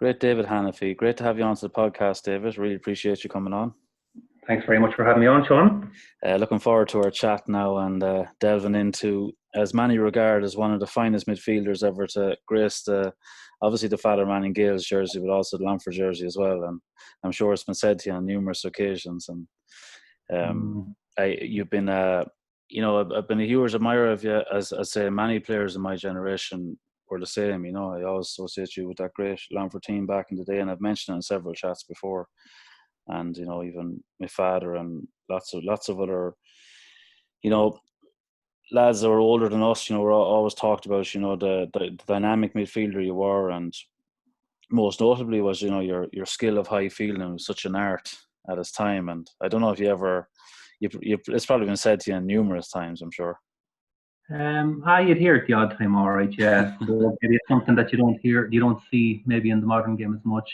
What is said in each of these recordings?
Great, David Hannify. Great to have you on to the podcast, David. Really appreciate you coming on. Thanks very much for having me on, Sean. Looking forward to our chat now and delving into, as many regard as one of the finest midfielders ever to grace obviously the Father Manning Gaels jersey, but also the Longford jersey as well. And I'm sure it's been said to you on numerous occasions. And you've been, I've been a huge admirer of you, as say many players in my generation were the same. I always associate you with that great Longford team back in the day, and I've mentioned it in several chats before. And even my father and lots of other lads that were older than us were always talked about the dynamic midfielder you were, and most notably was your skill of high fielding was such an art at its time. And I don't know if it's probably been said to you numerous times, I'm sure. You'd hear it the odd time, all right, yeah. But maybe it's something that you don't see maybe in the modern game as much.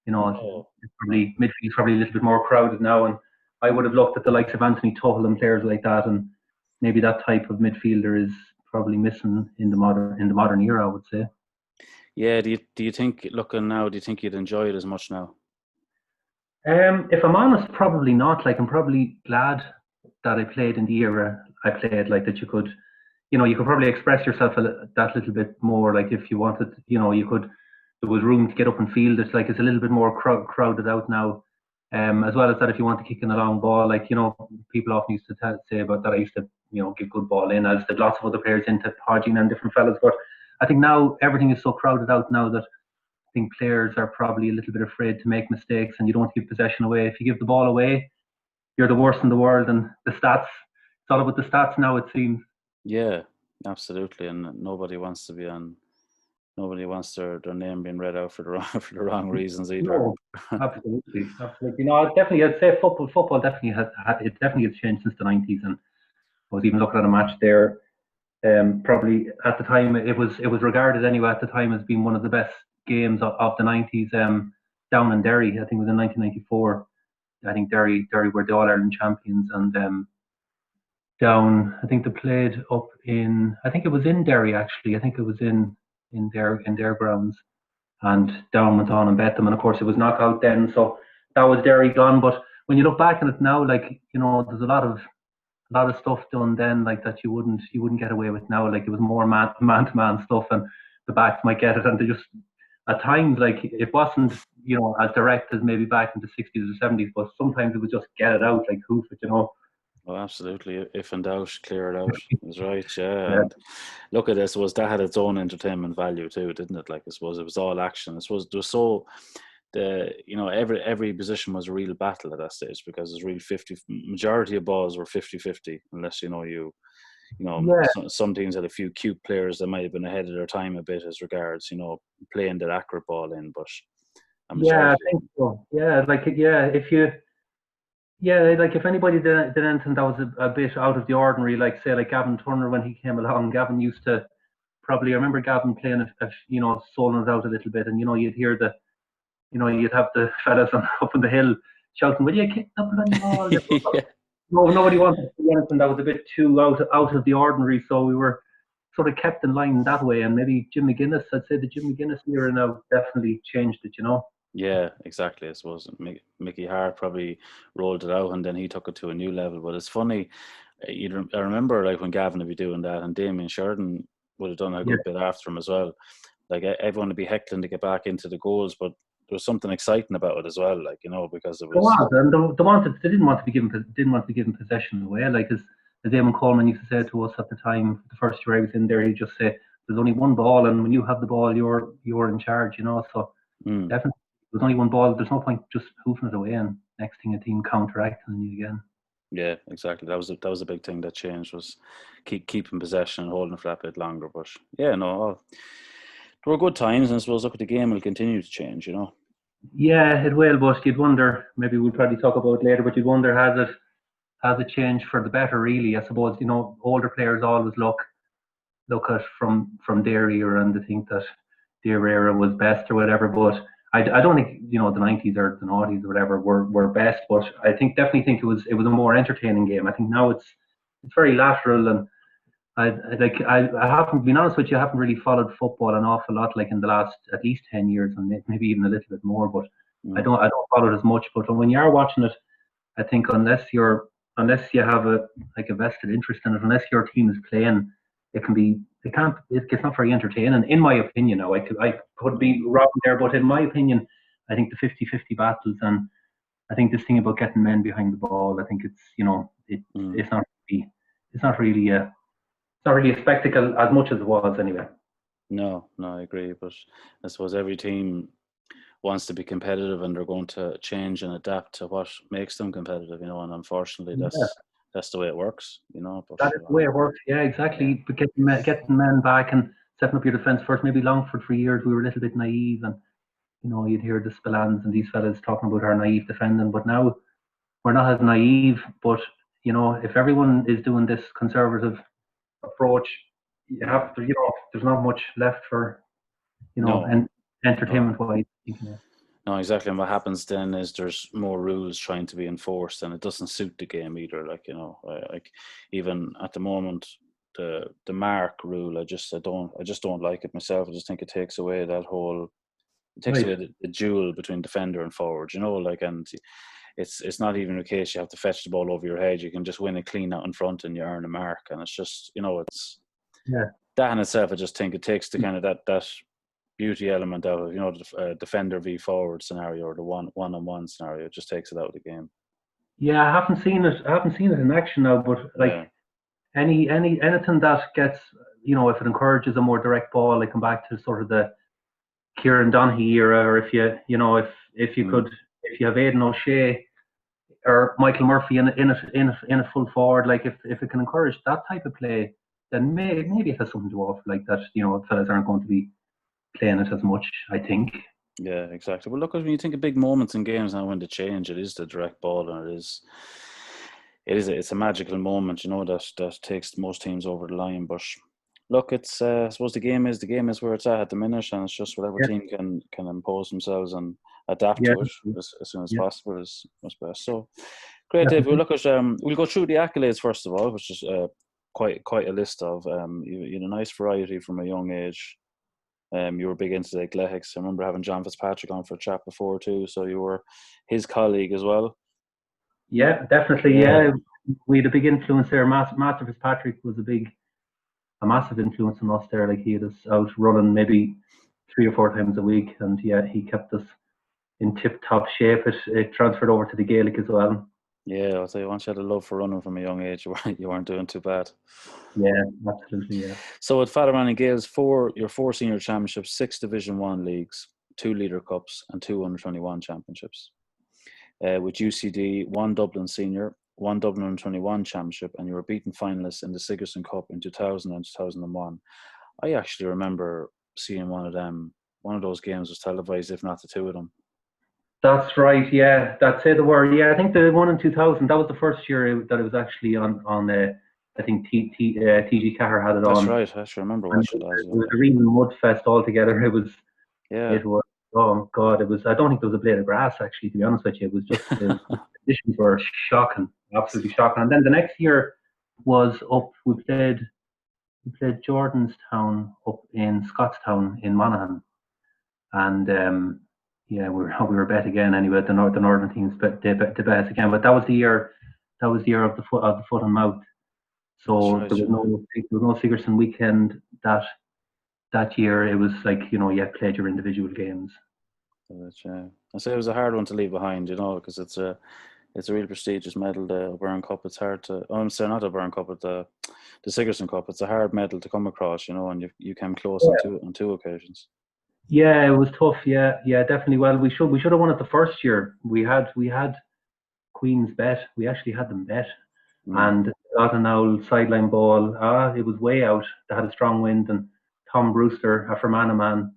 Midfield's probably a little bit more crowded now, and I would have looked at the likes of Anthony Tuchel and players like that, and maybe that type of midfielder is probably missing in the modern era, I would say. Yeah, do you think, looking now, do you think you'd enjoy it as much now? If I'm honest, probably not. Like, I'm probably glad that I played in the era I played, like that you could probably express yourself that little bit more. Like if you wanted, there was room to get up and field. It's a little bit more crowded out now. As well as that, if you want to kick in a long ball, people often used to say about that. I used to, give good ball in, as did lots of other players into Podgin and different fellas. But I think now everything is so crowded out now that I think players are probably a little bit afraid to make mistakes, and you don't give possession away. If you give the ball away, you're the worst in the world. And the stats, it's all about the stats now, it seems. Yeah, absolutely. And nobody wants their name being read out for the wrong reasons either. No, absolutely. I'd say football definitely has changed since the 90s. And I was even looking at a match there. Probably at the time it was regarded anyway at the time as being one of the best games of the 90s. Down in Derry, I think it was in 1994. I think Derry were the All-Ireland champions, and Down, I think they played up in, I think it was in Derry actually. I think it was in their grounds, and Down went on and bet them, and of course it was knockout then, so that was Derry gone. But when you look back on it now, there's a lot of stuff done then that you wouldn't get away with now. Like, it was more man to man stuff, and the backs might get it, and they just, at times, it wasn't as direct as maybe back in the 60s or 70s, but sometimes it was just get it out, like hoof it, Oh, absolutely. If in doubt, clear it out. That's right, yeah. And look at this, that had its own entertainment value too, didn't it? Like, it was all action. Every position was a real battle at that stage, because it's really majority of balls were 50-50, unless some teams had a few cute players that might have been ahead of their time a bit as regards playing their accurate ball in, but I think so. If anybody did anything that was a bit out of the ordinary, like Gavin Turner, when he came along, Gavin used to I remember Gavin playing soling it out a little bit, and you'd hear you'd have the fellas up on the hill shouting, "Will you kick the bloody ball?" Yeah. No, nobody wanted to do anything that was a bit too out of the ordinary, so we were sort of kept in line that way. And maybe Jim McGuinness, I'd say the Jim McGuinness era now definitely changed it, Yeah, exactly. I suppose Mickey Hart probably rolled it out, and then he took it to a new level. But it's funny, I remember when Gavin would be doing that, and Damien Sheridan would have done a good bit after him as well. Like, everyone would be heckling to get back into the goals, but there was something exciting about it as well, because it was. They didn't want to be given possession away. As Eamon Coleman used to say to us at the time, the first year I was in there, he'd just say, "There's only one ball, and when you have the ball, you're in charge." So definitely, there's only one ball. There's no point just hoofing it away, and next thing a team counteracting you again. Yeah, exactly. That was a big thing that changed, was keeping possession and holding it for that bit longer. But yeah, no, there were good times, and I suppose the game will continue to change, Yeah, it will, but you'd wonder, maybe we'll probably talk about it later, but you'd wonder, has it changed for the better, really? I suppose, older players always look at from their era and they think that their era was best or whatever, but I don't think, the 90s or the noughties or whatever were best, but I definitely think it was a more entertaining game. I think now it's very lateral, I haven't been honest with you. I haven't really followed football an awful lot, like in the last at least 10 years, and maybe even a little bit more. But Mm. I don't follow it as much. But when you are watching it, I think unless you have a vested interest in it, unless your team is playing, it's not very entertaining, in my opinion. Now I could be wrong there, but in my opinion, I think the 50-50 battles, and I think this thing about getting men behind the ball, I think it's not really it's not really a it's not really a spectacle as much as it was anyway. No, I agree. But I suppose every team wants to be competitive, and they're going to change and adapt to what makes them competitive, and unfortunately that's the way it works, but That is the way it works. Yeah, exactly. But getting men back and setting up your defence first. Maybe Longford for years we were a little bit naive, and you'd hear the Spillans and these fellas talking about our naive defending, but now we're not as naive. But if everyone is doing this conservative approach, you have to, there's not much left for, and entertainment wise. No, exactly. And what happens then is there's more rules trying to be enforced, and it doesn't suit the game either. Like even at the moment, the mark rule, I just don't like it myself. I just think it takes away that whole, away the duel between defender and forward. And it's not even a case you have to fetch the ball over your head. You can just win a clean out in front and you earn a mark, and it's just it's that in itself. I just think it takes the kind of that beauty element out of the defender v forward scenario, or the one-on-one scenario. It just takes it out of the game. Yeah, I haven't seen it in action now, but anything that gets, if it encourages a more direct ball, like come back to sort of the Kieran Donaghy era, or if you have Aidan O'Shea or Michael Murphy in a full forward, like if it can encourage that type of play, then maybe it has something to offer. Like that, fellas aren't going to be playing it as much, I think. Yeah, exactly. Well, look, when you think of big moments in games now, when they change, it is the direct ball, and it's a magical moment, that takes most teams over the line. But look, it's I suppose the game is where it's at the minute, and it's just whatever team can impose themselves and adapt to it as soon as possible is best. So great, Dave. We'll look at we'll go through the accolades first of all, which is quite a list of you had a nice variety from a young age. You were big into the athletics. I remember having John Fitzpatrick on for a chat before too, so you were his colleague as well. Yeah, definitely. Yeah, we had a big influence there. Master Fitzpatrick was a massive influence on us there. Like he had us out running maybe 3 or 4 times a week, and he kept us in tip-top shape. It transferred over to the Gaelic as well. Yeah, I'll tell you, once you had a love for running from a young age, you weren't doing too bad. Yeah, absolutely, yeah. So at Father Manning Gaels, your 4 senior championships, 6 Division 1 leagues, 2 Leader Cups and 2 Under-21 championships. With UCD, 1 Dublin Senior, 1 Dublin Under-21 championship, and you were beaten finalists in the Sigerson Cup in 2000 and 2001. I actually remember seeing one of them. One of those games was televised, if not the 2 of them. That's right, yeah. That's it. Yeah, I think the one in 2000, that was the first year that it was actually on I think TG Cahir had it on. That's right. I actually remember watching that. It was a real mud fest altogether. It was. Oh God, it was. I don't think there was a blade of grass actually. To be honest with you, it was just the conditions were shocking, absolutely shocking. And then the next year was up. We played Jordanstown up in Scottstown in Monaghan, and we were bet again anyway. The northern teams bet again, but that was the year. That was the year of the foot and mouth. So there was no Sigerson weekend that year. It was like you had played your individual games. I say it was a hard one to leave behind, because it's a real prestigious medal, the O'Byrne Cup. It's hard to. I'm saying not the O'Byrne Cup, but the Sigerson Cup. It's a hard medal to come across, and you came close on two occasions. Yeah, it was tough. Yeah, definitely. Well, we should have won it the first year. We had Queen's bet. We actually had them bet, and got an old sideline ball. It was way out. They had a strong wind, and Tom Brewster, a Fermanagh man,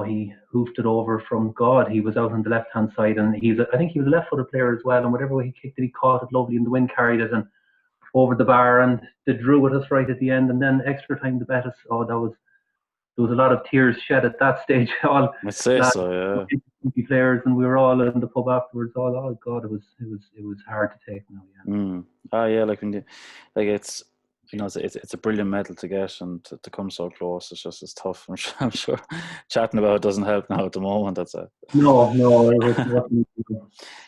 he hoofed it over from God. He was out on the left hand side, and I think he was a left footed player as well. And whatever way he kicked it, he caught it lovely, and the wind carried it and over the bar, and they drew with us right at the end. And then extra time to bet us. There was a lot of tears shed at that stage. I'd say so, yeah. Players, and we were all in the pub afterwards. Oh God, it was hard to take now. Yeah. Yeah, like when it's it's a brilliant medal to get, and to come so close, it's tough. I'm sure chatting about it doesn't help now at the moment. That's it. No, it wasn't.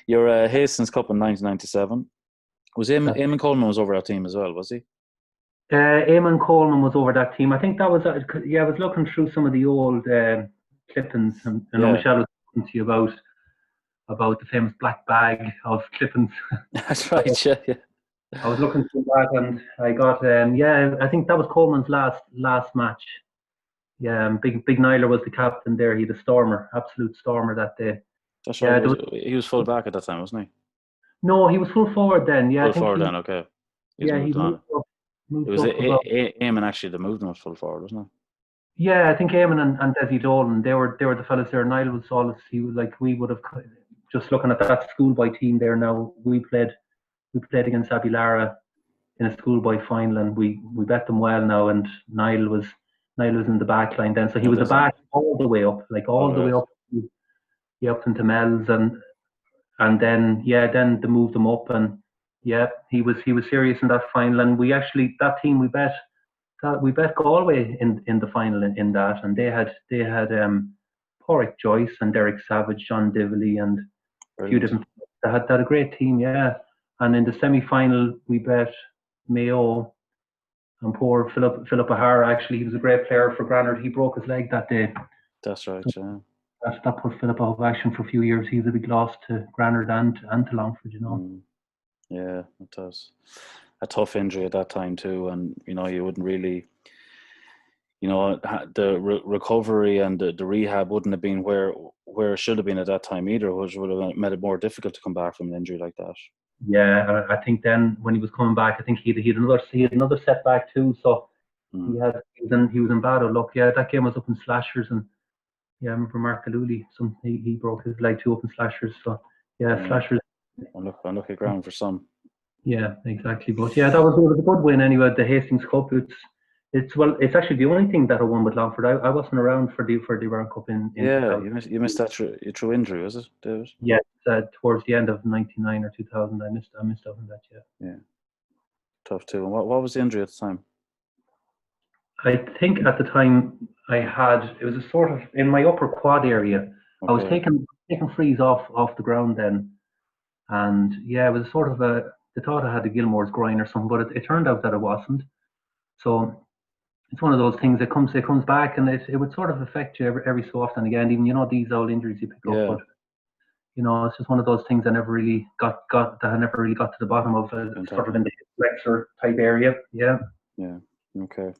Your Hastings Cup in 1997. Was Eamon Coleman was over that team as well, was he? Eamon Coleman was over that team. I think that was, I was looking through some of the old clippings, and Michelle was talking to you about the famous black bag of clippings. That's right, yeah. I was looking through that, and I got, I think that was Coleman's last match. Yeah, Big Niler was the captain there. He had a stormer, absolute stormer that day. That's right. He was full back at that time, wasn't he? No, he was full forward then. Yeah, full I think forward then. Okay. He moved on. It was Eamon actually that moved him up full forward, wasn't it? Yeah, I think Eamon and Desi Dolan, they were the fellas there. Niall was always, he was like, we would have, just looking at that schoolboy team there now, we played against Abilara in a schoolboy final, and we bet them well now, and Niall was in the back line then, so he was the back all the way up, like all the way up, up into Mel's, and then then they moved him up, and he was serious in that final, and we actually, that team, we bet Galway in the final in that, and they had Porrick Joyce and Derek Savage, John Dively, and a few different. They had a great team, and in the semi-final we bet Mayo, and poor Philip O'Hara, actually, he was a great player for Granard. He broke his leg that day. That's right, yeah. That put Philip out of action for a few years. He was a big loss to Granard and to Longford, Yeah, it does. A tough injury at that time too, and you wouldn't really, the recovery and the rehab wouldn't have been where it should have been at that time either, which would have made it more difficult to come back from an injury like that. Yeah, I think then when he was coming back, I think he had another setback too. So he was in bad luck. Yeah, that game was up in slashers, and I remember Mark Galuli, he broke his leg too up in slashers. So slashers. Unlucky ground for some. Yeah, exactly. But that was a good win anyway. The Hastings Cup. It's actually the only thing that I won with Longford. I wasn't around for the World Cup in you missed that through injury, was it, David? Yeah, towards the end of '99 or 2000, I missed out on that. Yeah, tough too. And what was the injury at the time? I think at the time it was a sort of in my upper quad area. Okay. I was taking frees off the ground then, and it was sort of they thought I had a Gilmore's groin or something, but it turned out that it wasn't. So it's one of those things that comes back, and it would sort of affect you every so often again. Even these old injuries you pick up, but it's just one of those things I never really got to the bottom of, sort of in the flexor type area. Yeah. Okay.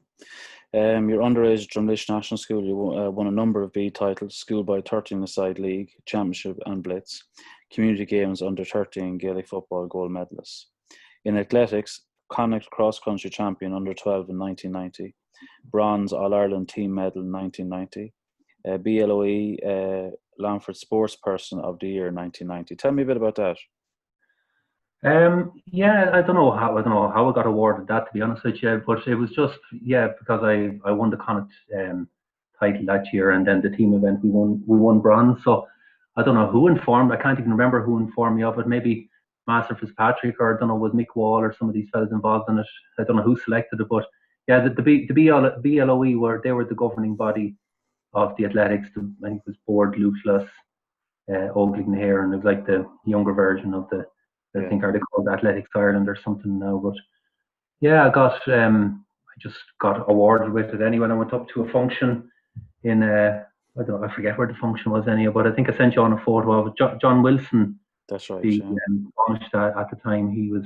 Your underage Drumlish National School, you won a number of B titles: schoolboy 13-a-side league, championship and blitz, community games under 13, Gaelic football gold medalists. In athletics, Connacht cross country champion under 12 in 1990, bronze All Ireland team medal in 1990, BLOE Longford Sports Person of the Year in 1990. Tell me a bit about that. I don't know how I got awarded that, to be honest with you, but it was just because I won the Connacht title that year, and then the team event we won bronze. So I don't know who informed. I can't even remember who informed me of it. Maybe Master Fitzpatrick, or I don't know, was Mick Wall or some of these fellas involved in it. I don't know who selected it, but the BLOE they were the governing body of the athletics. I think it was Board Luchlas, Oakland and Hare, and it was like the younger version of the. I think are they called Athletics Ireland or something now, but I just got awarded with it anyway. I went up to a function in I forget where the function was anyway, but I think I sent you on a photo of John Wilson. That's right. The at the time, he was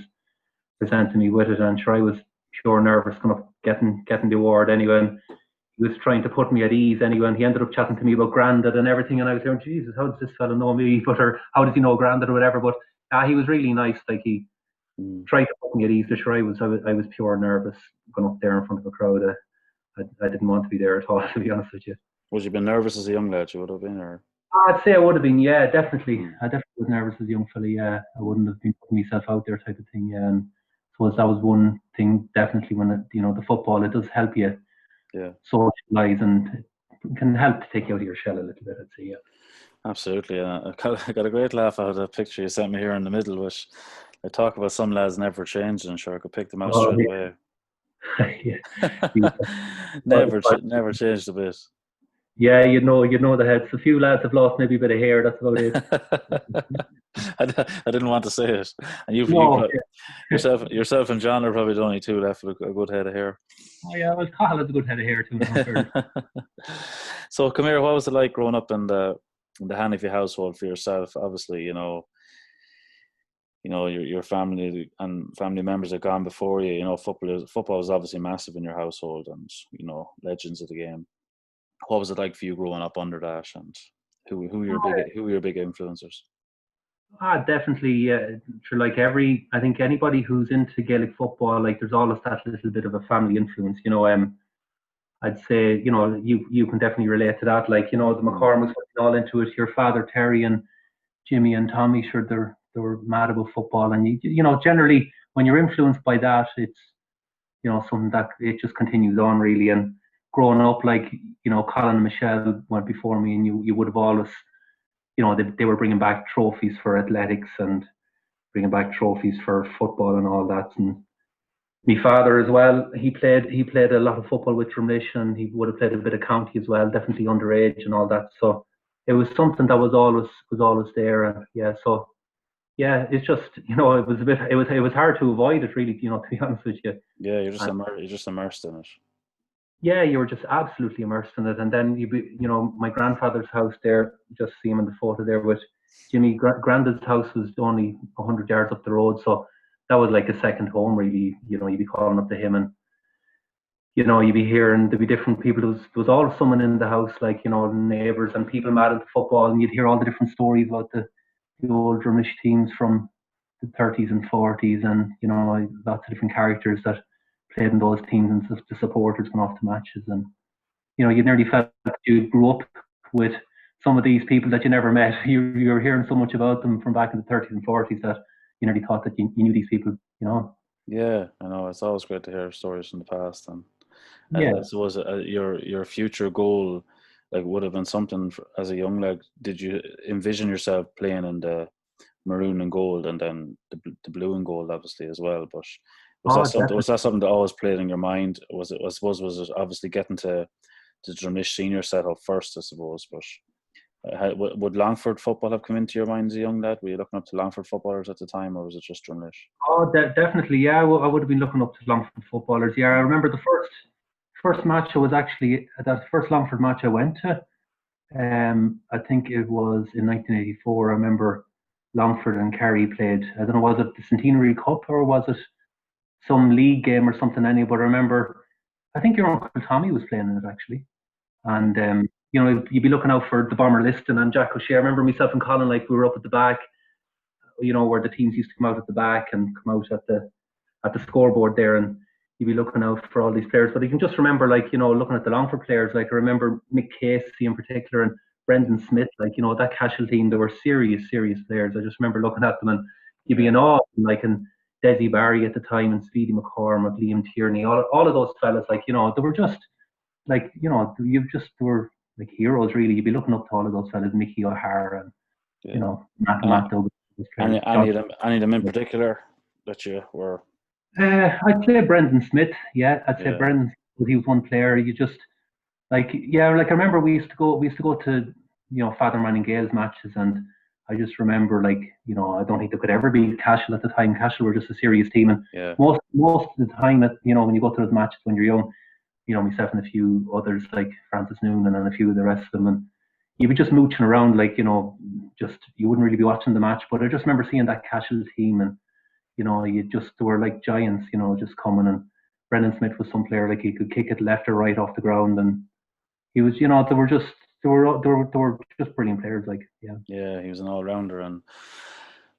presenting me with it, and sure, I was pure nervous kind of getting the award anyway. And he was trying to put me at ease anyway, and he ended up chatting to me about Grandad and everything, and I was going, Jesus, how does this fellow know me? Or how does he know Grandad or whatever? But he was really nice. Like he tried to put me at ease. So sure, I was pure nervous going up there in front of a crowd. I didn't want to be there at all, to be honest with you. Was you been nervous as a young lad? You would have been, or? I'd say I would have been. Yeah, definitely. I definitely was nervous as a young fella. Yeah, I wouldn't have been putting myself out there, type of thing. Yeah, and so that was one thing. Definitely, when the football, it does help you. Yeah. Socialise, and it can help to take you out of your shell a little bit, I'd say. Yeah. Absolutely. I got a great laugh out of that picture you sent me here in the middle, which I talk about some lads never changed, and sure I could pick them out straight away. Yeah, he Never changed a bit. yeah, the heads. A few lads have lost maybe a bit of hair. That's about it. I didn't want to say it, and No, yourself and John are probably the only two left with a good head of hair. oh yeah, well, Cahill has a good head of hair too. In fairness. So, come here. What was it like growing up in the Hannify household for yourself? Obviously, your family and family members have gone before you. Football was obviously massive in your household, and legends of the game. What was it like for you growing up under that, and who were your big influencers? Definitely. Sure, like I think anybody who's into Gaelic football, like there's always that little bit of a family influence. I'd say, you can definitely relate to that. Like, the McCormicks were all into it. Your father Terry and Jimmy and Tommy, sure, they were mad about football, and generally when you're influenced by that, it's something that it just continues on really. And growing up, like Colin and Michelle went before me, and you would have always, they were bringing back trophies for athletics and bringing back trophies for football and all that. And my father as well, he played a lot of football with Drumlish, and he would have played a bit of county as well, definitely underage and all that. So it was something that was always there. And yeah, so yeah, it's just it was hard to avoid it really, to be honest with you. Yeah, you're just immersed in it. Yeah, you were just absolutely immersed in it. And then my grandfather's house there, just see him in the photo there with Jimmy. Grandad's house was only 100 yards up the road, so that was like a second home really. You'd be calling up to him, and you'd be hearing there'd be different people. There was always someone in the house, like neighbours and people mad into football, and you'd hear all the different stories about the old Drumlish teams from the 30s and 40s, and lots of different characters that played in those teams, and the supporters going off to matches. And you nearly felt that you grew up with some of these people that you never met. You were hearing so much about them from back in the 30s and 40s that you nearly thought that you knew these people. Yeah, I know. It's always great to hear stories from the past, and yeah. I suppose your future goal, like, would have been something as a young lad. Did you envision yourself playing in the maroon and gold, and then the blue and gold, obviously, as well? But was that something that always played in your mind? Was it obviously getting to the Drumlish senior setup first, I suppose? But would Longford football have come into your mind as a young lad? Were you looking up to Longford footballers at the time, or was it just Drumlish? Oh, definitely. Yeah, I would have been looking up to Longford footballers. Yeah, I remember the first match I was actually that first Longford match I went to. I think it was in 1984. I remember Longford and Kerry played. I don't know, was it the Centenary Cup or was it some league game or something? But I remember, I think your uncle Tommy was playing in it actually, and you'd be looking out for the Bomber Liston and Jack O'Shea. I remember myself and Colin, like we were up at the back, where the teams used to come out at the back and come out at the scoreboard there, and you'd be looking out for all these players. But you can just remember, like, looking at the Longford players, like I remember Mick Casey in particular and Brendan Smith, like, that Cashel team, they were serious players. I just remember looking at them and you'd be in awe, like, and Desi Barry at the time and Speedy McCormack, Liam Tierney, all of those fellas, like, they were just, like, they were like heroes, really. You'd be looking up to all of those fellas, Mickey O'Hara and, Matt Douglas. Any of them in particular that you were? I'd say Brendan Smith. Yeah, I'd say Brendan. He was one player. You just like I remember we used to go to Father Manning Gaels matches, and I just remember, like, I don't think there could ever be Cashel at the time. Cashel were just a serious team, and most of the time when you go to those matches when you're young, myself and a few others like Francis Noonan and a few of the rest of them, and you'd be just mooching around, like, just you wouldn't really be watching the match. But I just remember seeing that Cashel team, and they were like giants, just coming. And Brendan Smith was some player, like he could kick it left or right off the ground, and he was, they were just brilliant players, like, yeah. Yeah, he was an all-rounder, and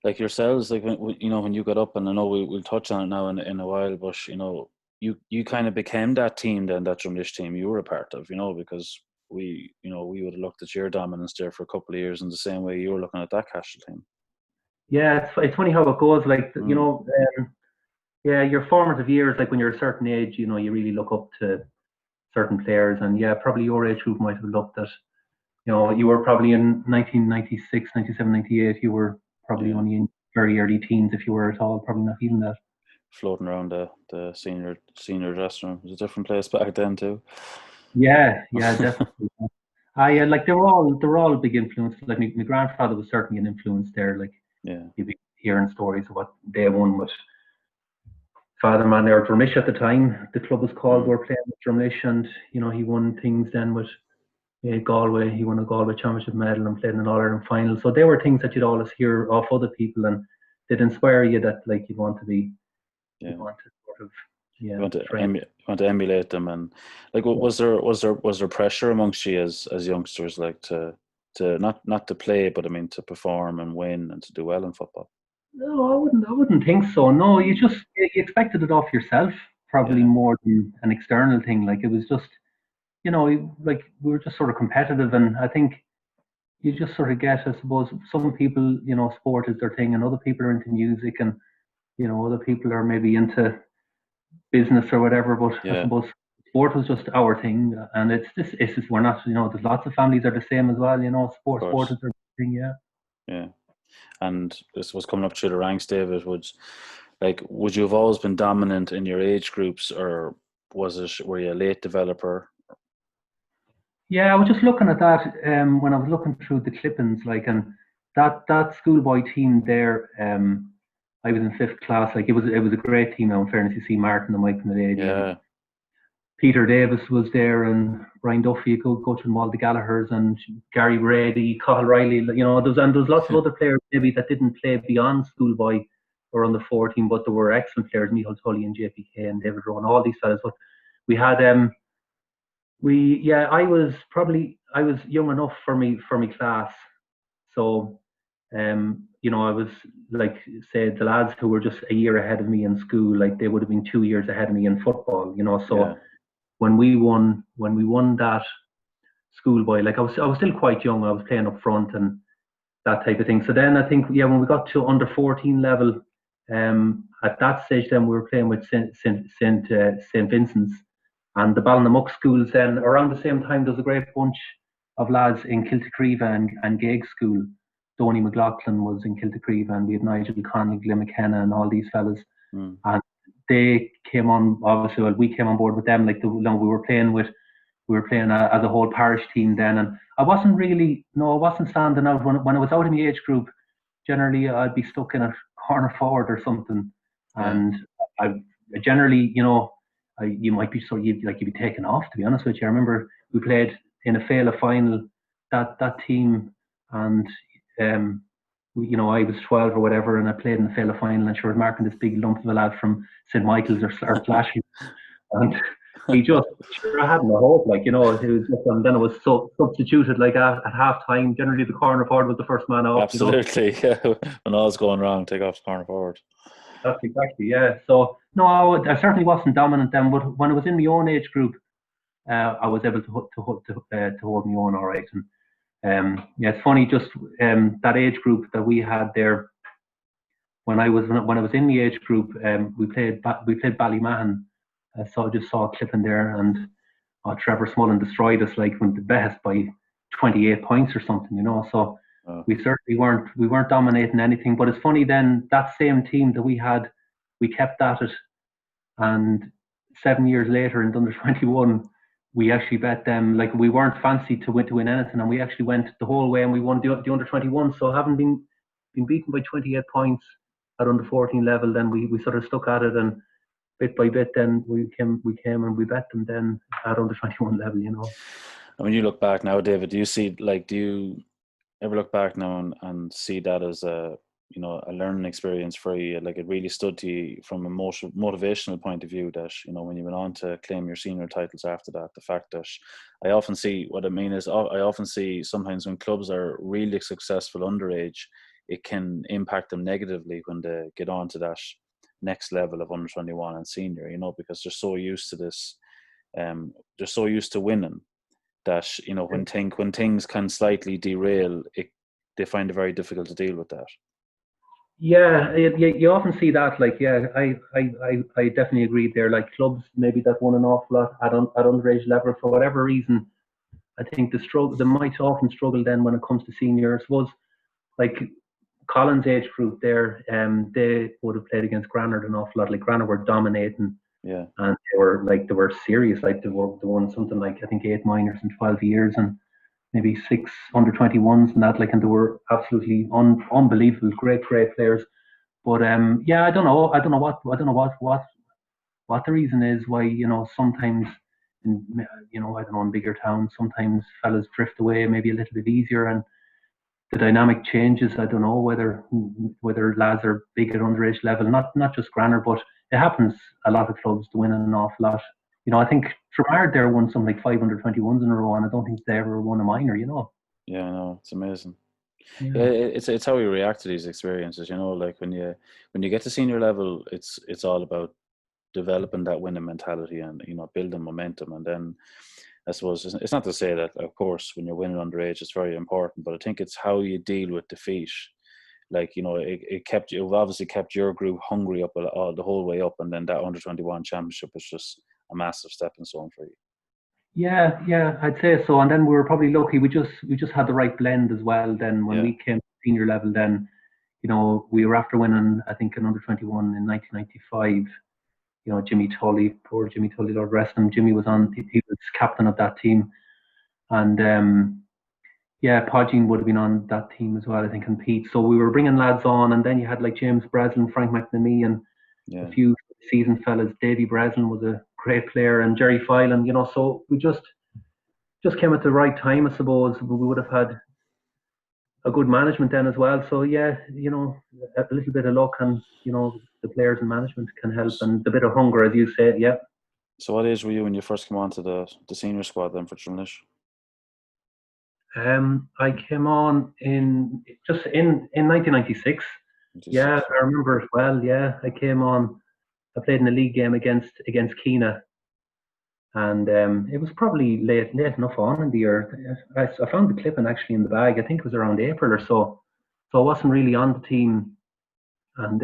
like yourselves, like when you got up, and I know we'll touch on it now in a while, but you kind of became that team then, that Drumlish team you were a part of, because we would have looked at your dominance there for a couple of years in the same way you were looking at that Cashel team. Yeah, it's funny how it goes. Like, your formative years, like when you're a certain age, you really look up to certain players. And yeah, probably your age group might have looked at, you were probably in 1996, 97, 98, you were probably only in very early teens, if you were at all, probably not even that. floating around the senior dressing room. It was a different place back then too. Yeah, definitely. I like they were all big influences. Like my grandfather was certainly an influence there. Like Yeah. you'd be hearing stories of what they won with Father Man there, Drumlish at the time. The club was called. They were playing with Drumlish, and he won things then with Galway. He won a Galway Championship medal and played in an All Ireland final. So they were things that you'd always hear off other people, and they'd inspire you that like you'd want to be, you'd want to sort of you want to emulate them. And like was there pressure amongst you as youngsters, like to not to play, but I mean to perform and win and to do well in football? No, I wouldn't think so. No, you expected it off yourself, probably more than an external thing. Like it was just, like we were just sort of competitive, and I think you just sort of get, I suppose, some people, sport is their thing, and other people are into music, and other people are maybe into business or whatever. But I suppose sport was just our thing, and it's just we're not, there's lots of families are the same as well. Sport is their thing. Yeah. And this was coming up through the ranks, David. Would you have always been dominant in your age groups, or were you a late developer? Yeah, I was just looking at that when I was looking through the clippings, like, and that schoolboy team there. I was in fifth class. Like it was a great team. Now, in fairness, you see Martin and Mike Mulady. Yeah. Peter Davis was there, and Ryan Duffy, coach and all the Gallaghers, and Gary Brady, Cathal Riley. There's lots of other players maybe that didn't play beyond schoolboy or under 14, but there were excellent players, Michael Tully and JPK and David Rowan, all these fellas. But we had I was young enough for me class, so I was like, say, the lads who were just a year ahead of me in school, like they would have been 2 years ahead of me in football, so when we won that schoolboy, like I was still quite young. I was playing up front and that type of thing. So then I think when we got to under 14 level, at that stage then we were playing with Saint Vincent's and the Ballinamuk schools. Then around the same time there's a great bunch of lads in Kiltacreva and Gaig School. Donny McLaughlin was in Kiltacreva, and we had Nigel Connolly, Glenn McKenna, and all these fellas. And they came on, obviously, we came on board with them. Like we were playing as a whole parish team then, and I wasn't standing out when I was out in the age group. Generally, I'd be stuck in a corner forward or something, and I generally, you might be you'd be taken off. To be honest with you, I remember we played in a Féile final that team, and I was 12 or whatever, and I played in the Féile final, and sure, marking this big lump of a lad from St. Michael's or Flashy, and he just I had no hope, it was just, and then it was substituted like at half time. Generally, the corner forward was the first man off. Absolutely, yeah. When all's going wrong, take off the corner forward. That's exactly, yeah. So no, I certainly wasn't dominant then, but when I was in my own age group, I was able to hold my own all right. And it's funny, just that age group that we had there. When I was in the age group, we played Ballymahan. So I just saw a clip in there, and Trevor Smullen destroyed us, like went the best by 28 points or something, So we certainly weren't dominating anything. But it's funny then, that same team that we had, we kept at it, and 7 years later in under 21. We actually bet them, like we weren't fancy to win anything, and we actually went the whole way and we won the under 21. So having been beaten by 28 points at under 14 level, then we sort of stuck at it, and bit by bit then we came and we bet them then at under 21 level, And when you look back now, David, do you ever look back now and see that as a learning experience for you? Like it really stood to you from a motivational point of view that, when you went on to claim your senior titles after that, the fact that I often see sometimes when clubs are really successful underage, it can impact them negatively when they get on to that next level of under 21 and senior, because they're so used to this, they're so used to winning that, when things can slightly derail, they find it very difficult to deal with that. Yeah, you often see that. Like, yeah, I definitely agree there. Like clubs maybe that won an awful lot at underage level for whatever reason. I think they might often struggle then when it comes to seniors. Was like Collins' age group there, they would have played against Granard an awful lot. Like Granard were dominating, Yeah. and they were serious. Like they won something like I think 8 minors in 12 years, and maybe 6 under 21s and that. Like, and they were absolutely unbelievable, great players. But yeah, I don't know what the reason is why sometimes in I don't know in bigger towns sometimes fellas drift away maybe a little bit easier and the dynamic changes. I don't know whether lads are big at underage level, not just Granard, but it happens a lot of clubs to win an awful lot. I think Fermard there won something like 521s in a row, and I don't think they ever won a minor. Yeah, I know, it's amazing. Yeah. Yeah, it's how you react to these experiences. Like when you get to senior level, it's all about developing that winning mentality and building momentum. And then I suppose it's not to say that, of course, when you're winning underage, it's very important, but I think it's how you deal with defeat. Like, it obviously kept your group hungry up the whole way up, and then that under-21 championship was just a massive stepping stone for you. Yeah, I'd say so. And then we were probably lucky. We just had the right blend as well. Then when we came to senior level, then we were after winning, I think, an under-21 in 1995. Jimmy Tully, poor Jimmy Tully, Lord rest him. Jimmy was he was captain of that team, and Podgin would have been on that team as well, I think, and Pete. So we were bringing lads on, and then you had like James Breslin, Frank McNamee, and a few seasoned fellas. Davy Breslin was a great player, and Jerry Filan. So we just came at the right time, I suppose. We would have had a good management then as well. So yeah, a little bit of luck, and the players and management can help, and a bit of hunger, as you said. Yeah. So what age were you when you first came on to the senior squad then for Drumlish? I came on in 1996. Yeah, I remember it well. Yeah, I came on. I played in a league game against Keena, and it was probably late enough on in the year. I found the clipping actually in the bag. I think it was around April or so. So I wasn't really on the team, and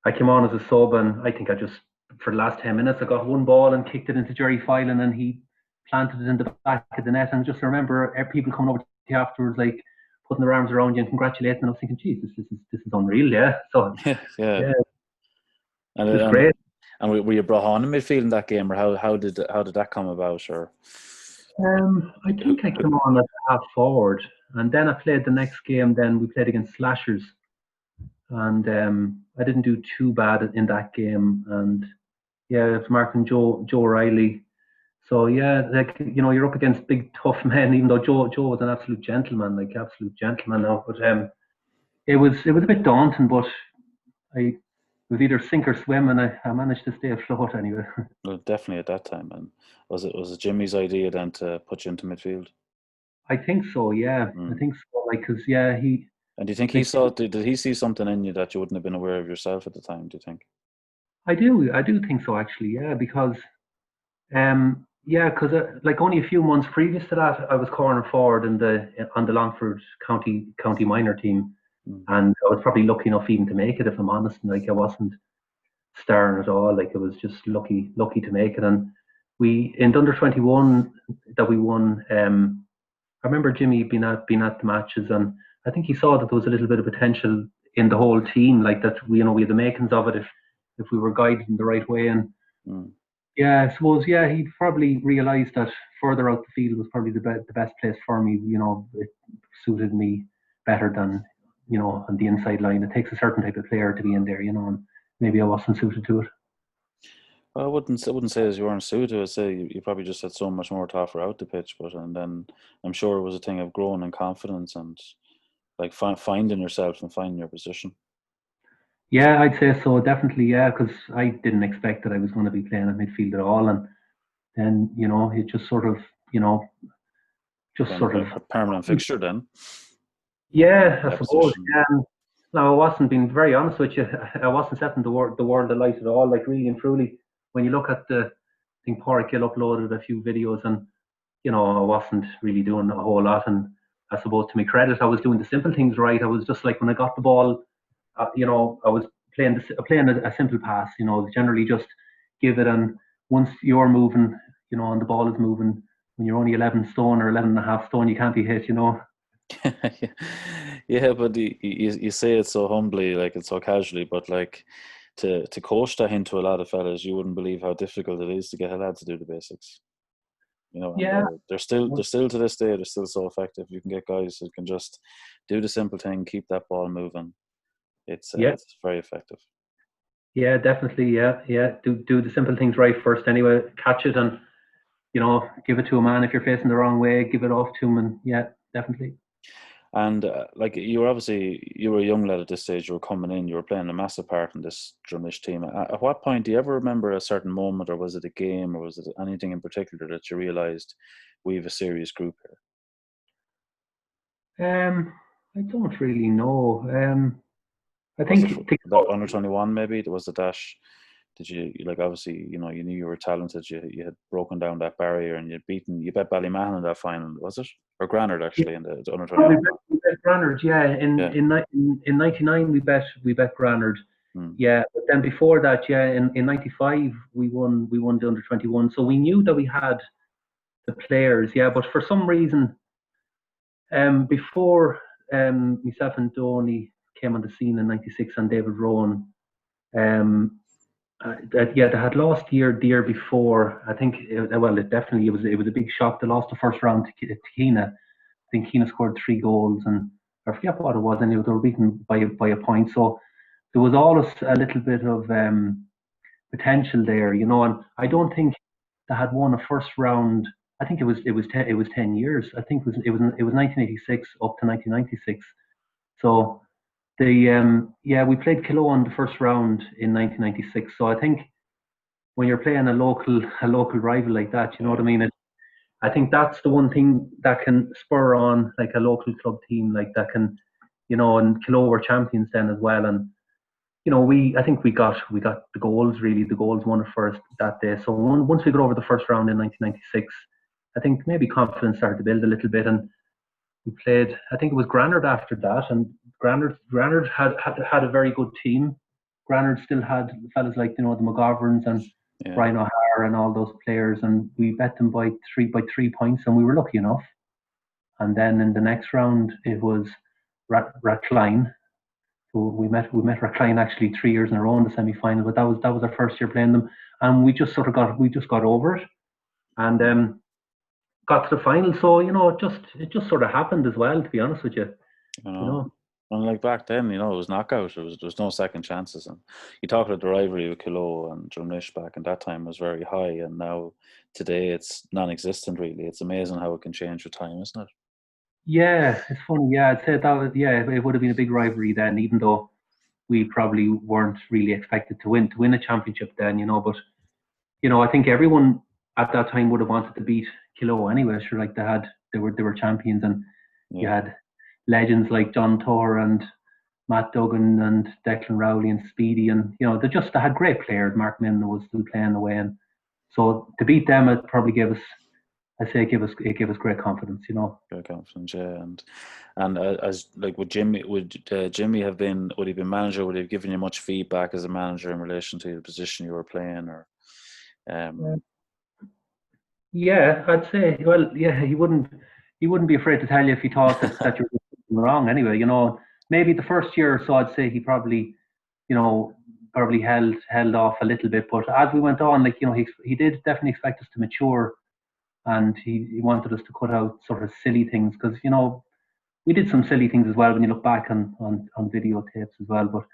I came on as a sub, and I think I just for the last 10 minutes I got one ball and kicked it into Jerry Filan, and he planted it in the back of the net. And just remember people coming over to you afterwards, like putting their arms around you and congratulating. And I was thinking, geez, this is unreal, yeah. So yeah. And it was great. And were you brought on in midfield in that game, or how did that come about? Or I think I came on as half forward, and then I played the next game. Then we played against Slashers, and I didn't do too bad in that game. And yeah, it's Mark and Joe Riley. So yeah, like you're up against big tough men. Even though Joe was an absolute gentleman now, but it was a bit daunting. But it was either sink or swim, and I managed to stay afloat anyway. Well, definitely at that time. And was it Jimmy's idea then to put you into midfield? I think so. Yeah, I think so. Like, cause he. And do you think he saw? Did he see something in you that you wouldn't have been aware of yourself at the time? Do you think? I do think so actually. Yeah, because because like only a few months previous to that, I was corner forward on the Longford County minor team, and I was probably lucky enough even to make it. If I'm honest, and like I wasn't starring at all. Like it was just lucky to make it. And we in the under-21 that we won. I remember Jimmy being at the matches, and I think he saw that there was a little bit of potential in the whole team, like that we had the makings of it if we were guided in the right way. And yeah, I suppose he probably realised that further out the field was probably the best place for me. It suited me better than on the inside line. It takes a certain type of player to be in there, and maybe I wasn't suited to it. Well, I wouldn't say as you weren't suited. I'd say you probably just had so much more to offer out the pitch. And then I'm sure it was a thing of growing in confidence and like finding yourself and finding your position. Yeah, I'd say so, definitely. Yeah, because I didn't expect that I was going to be playing at midfield at all, and then it just sort of a permanent fixture then. Yeah, I suppose. Yeah. No, I wasn't being very honest with you. I wasn't setting the world alight at all. Like really and truly, when you look at I think Pádraig Gill uploaded a few videos, and I wasn't really doing a whole lot. And I suppose to my credit, I was doing the simple things right. I was just like when I got the ball, I was playing a simple pass. Generally just give it, and once you're moving, and the ball is moving, when you're only 11 stone or 11 and a half stone, you can't be hit. Yeah, but you say it so humbly, like it's so casually, but like to coach that into a lot of fellas, you wouldn't believe how difficult it is to get a lad to do the basics. And Yeah. they're still to this day, they're still so effective. You can get guys who can just do the simple thing, keep that ball moving. Yeah. It's very effective. Yeah, definitely. Yeah, yeah. Do the simple things right first. Anyway, catch it and give it to a man if you're facing the wrong way. Give it off to him, and yeah, definitely. And like you were a young lad at this stage. You were coming in. You were playing a massive part in this Drumlish team. At what point do you ever remember a certain moment, or was it a game, or was it anything in particular that you realised we have a serious group here? I don't really know. I Was it think that under 21 maybe? Was it that? Did you like obviously you knew you were talented. You had broken down that barrier and you bet Ballymahan in that final, was it, or Granard actually in the under we 21 bet, one? we bet Granard. Yeah, Yeah. in '99 we bet Granard. Hmm. Yeah, but then before that, yeah, in '95 we won the under 21. So we knew that we had the players. Yeah, but for some reason, before myself and Donny came on the scene in '96 and David Rowan, um, yeah, they had lost the year before. I think well, it was a big shock. They lost the first round to Keena. I think Keena scored 3 goals, and I forget what it was. Anyway, they were beaten by a point. So there was always a little bit of potential there, and I don't think they had won a first round. I think it was 10 years. I think it was 1986 up to 1996. So we played Kilo in the first round in 1996. So I think when you're playing a local rival like that, you know what I Yeah. mean. I think that's the one thing that can spur on like a local club team like that can, and Kilo were champions then as well, and I think we got the goals really. The goals won it first that day. So once we got over the first round in 1996, I think maybe confidence started to build a little bit, and we played. I think it was Granard after that, and Granard had a very good team. Granard still had fellas like the McGoverns and Yeah. Brian O'Hara and all those players, and we bet them by 3 points, and we were lucky enough. And then in the next round, it was Rathline. So we met Rathline actually 3 years in a row in the semi final, but that was our first year playing them, and we just got over it, and got to the final. So it just sort of happened as well. To be honest with you, You you know, know. and like back then, it was knockout. There was no second chances, and you talk about the rivalry with Kilo and Drumlish back in that time was very high, and now today it's non-existent. Really, it's amazing how it can change with time, isn't it? Yeah, it's funny. Yeah, I'd say that was, yeah, it would have been a big rivalry then, even though we probably weren't really expected to win a championship then, But I think everyone at that time would have wanted to beat Kilo anyway. Sure, like they were champions, and you Yeah. had legends like John Torr and Matt Duggan and Declan Rowley and Speedy, and they had great players. Mark Milner was still playing away, and so to beat them, it probably gave us, I say, it gave us great confidence. Very confident, yeah, and as like would Jimmy would he been manager? Would he have given you much feedback as a manager in relation to the position you were playing, or Yeah, um, yeah, I'd say. Well, yeah, he wouldn't be afraid to tell you if he thought that you're doing wrong. Anyway, maybe the first year or so, I'd say he you know, probably held off a little bit. But as we went on, like he did definitely expect us to mature, and he wanted us to cut out sort of silly things because we did some silly things as well when you look back on videotapes as well. But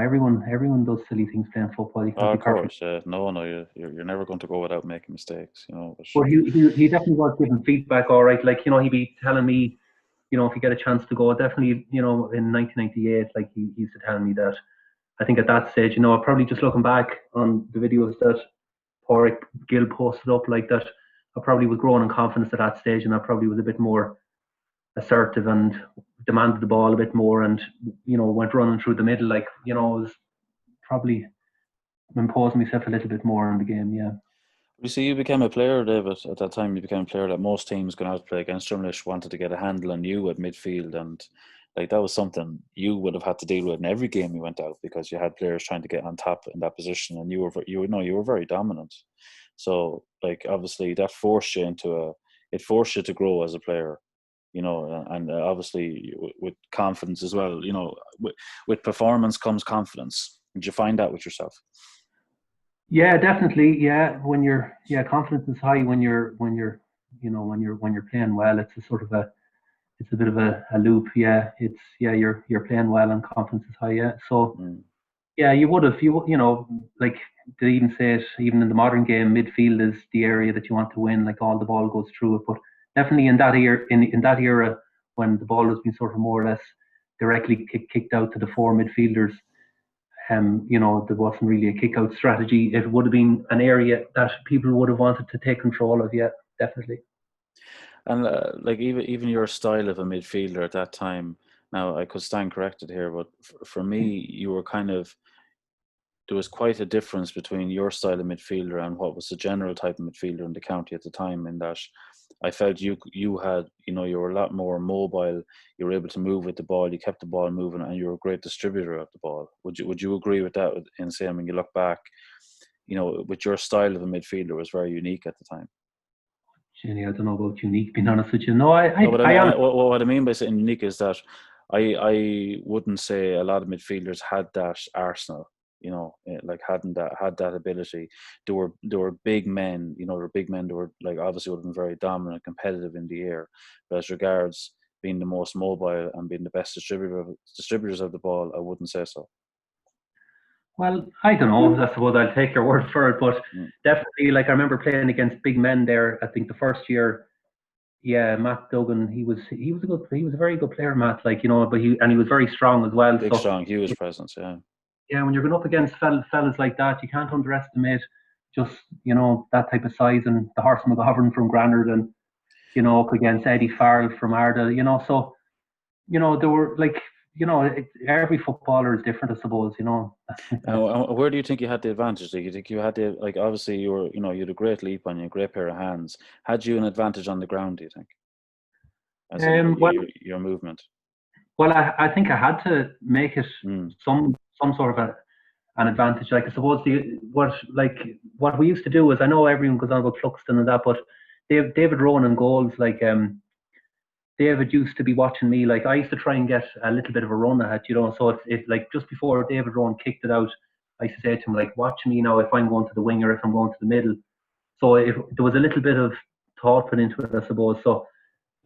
everyone does silly things playing football. You can't oh, be of perfect. course, no, you're never going to go without making mistakes, But But he definitely was giving feedback. All right, like he'd be telling me, if you get a chance to go, definitely, in 1998, like he used to tell me that. I think at that stage, probably just looking back on the videos that Porrick Gill posted up like that, I probably was growing in confidence at that stage, and I probably was a bit more assertive and demanded the ball a bit more, and went running through the middle, like was probably imposing myself a little bit more in the game. Yeah. you see, you became a player, David. At that time, you became a player that most teams going out to play against Drumlish wanted to get a handle on you at midfield, and like that was something you would have had to deal with in every game you went out because you had players trying to get on top in that position, and you were very dominant. So, like obviously, that forced you to grow as a player. and obviously with confidence as well. With performance comes confidence. Did you find that with yourself? Yeah, definitely. Yeah, when confidence is high when you're playing well. It's a sort of it's a bit of a loop. Yeah, you're playing well and confidence is high. Yeah, so yeah, you would have like they even say it even in the modern game, midfield is the area that you want to win. Like all the ball goes through it, but definitely in that era when the ball was being sort of more or less directly kicked out to the four midfielders. There wasn't really a kick-out strategy. It would have been an area that people would have wanted to take control of. Yeah, definitely. And like even your style of a midfielder at that time. Now I could stand corrected here, but for me, you were there was quite a difference between your style of midfielder and what was the general type of midfielder in the county at the time. In that, I felt you had, you were a lot more mobile. You were able to move with the ball. You kept the ball moving, and you were a great distributor of the ball. Would you agree with that? In saying when you look back, with your style of a midfielder was very unique at the time. Jenny, I don't know about unique. Being honest with you, no, what I mean by saying unique is that I wouldn't say a lot of midfielders had that arsenal. Like had that ability. They were big men. They were big men. They were like obviously would have been very dominant, competitive in the air. But as regards being the most mobile and being the best distributors of the ball, I wouldn't say so. Well, I don't know. I suppose I'll take your word for it, but definitely, like I remember playing against big men there. I think the first year, yeah, Matt Duggan, he was a very good player, Matt. Like but he was very strong as well. Big, strong, huge presence. Yeah. Yeah, when you're going up against fellas like that, you can't underestimate just that type of size and the horse McGovern from Granard and up against Eddie Farrell from Arda. So there were like every footballer is different, I suppose. Where do you think you had the advantage? Do you think you had obviously you had a great leap on you, a great pair of hands. Had you an advantage on the ground? Do you think? As your movement. Well, I think I had to make it some sort of an advantage. Like I suppose what we used to do is, I know everyone goes on about Cluxton and that, but David Rowan and goals, like David used to be watching me. Like I used to try and get a little bit of a run at, so it's like just before David Rowan kicked it out, I used to say to him, like, watch me now if I'm going to the wing or if I'm going to the middle. So there was a little bit of thought put into it, I suppose. So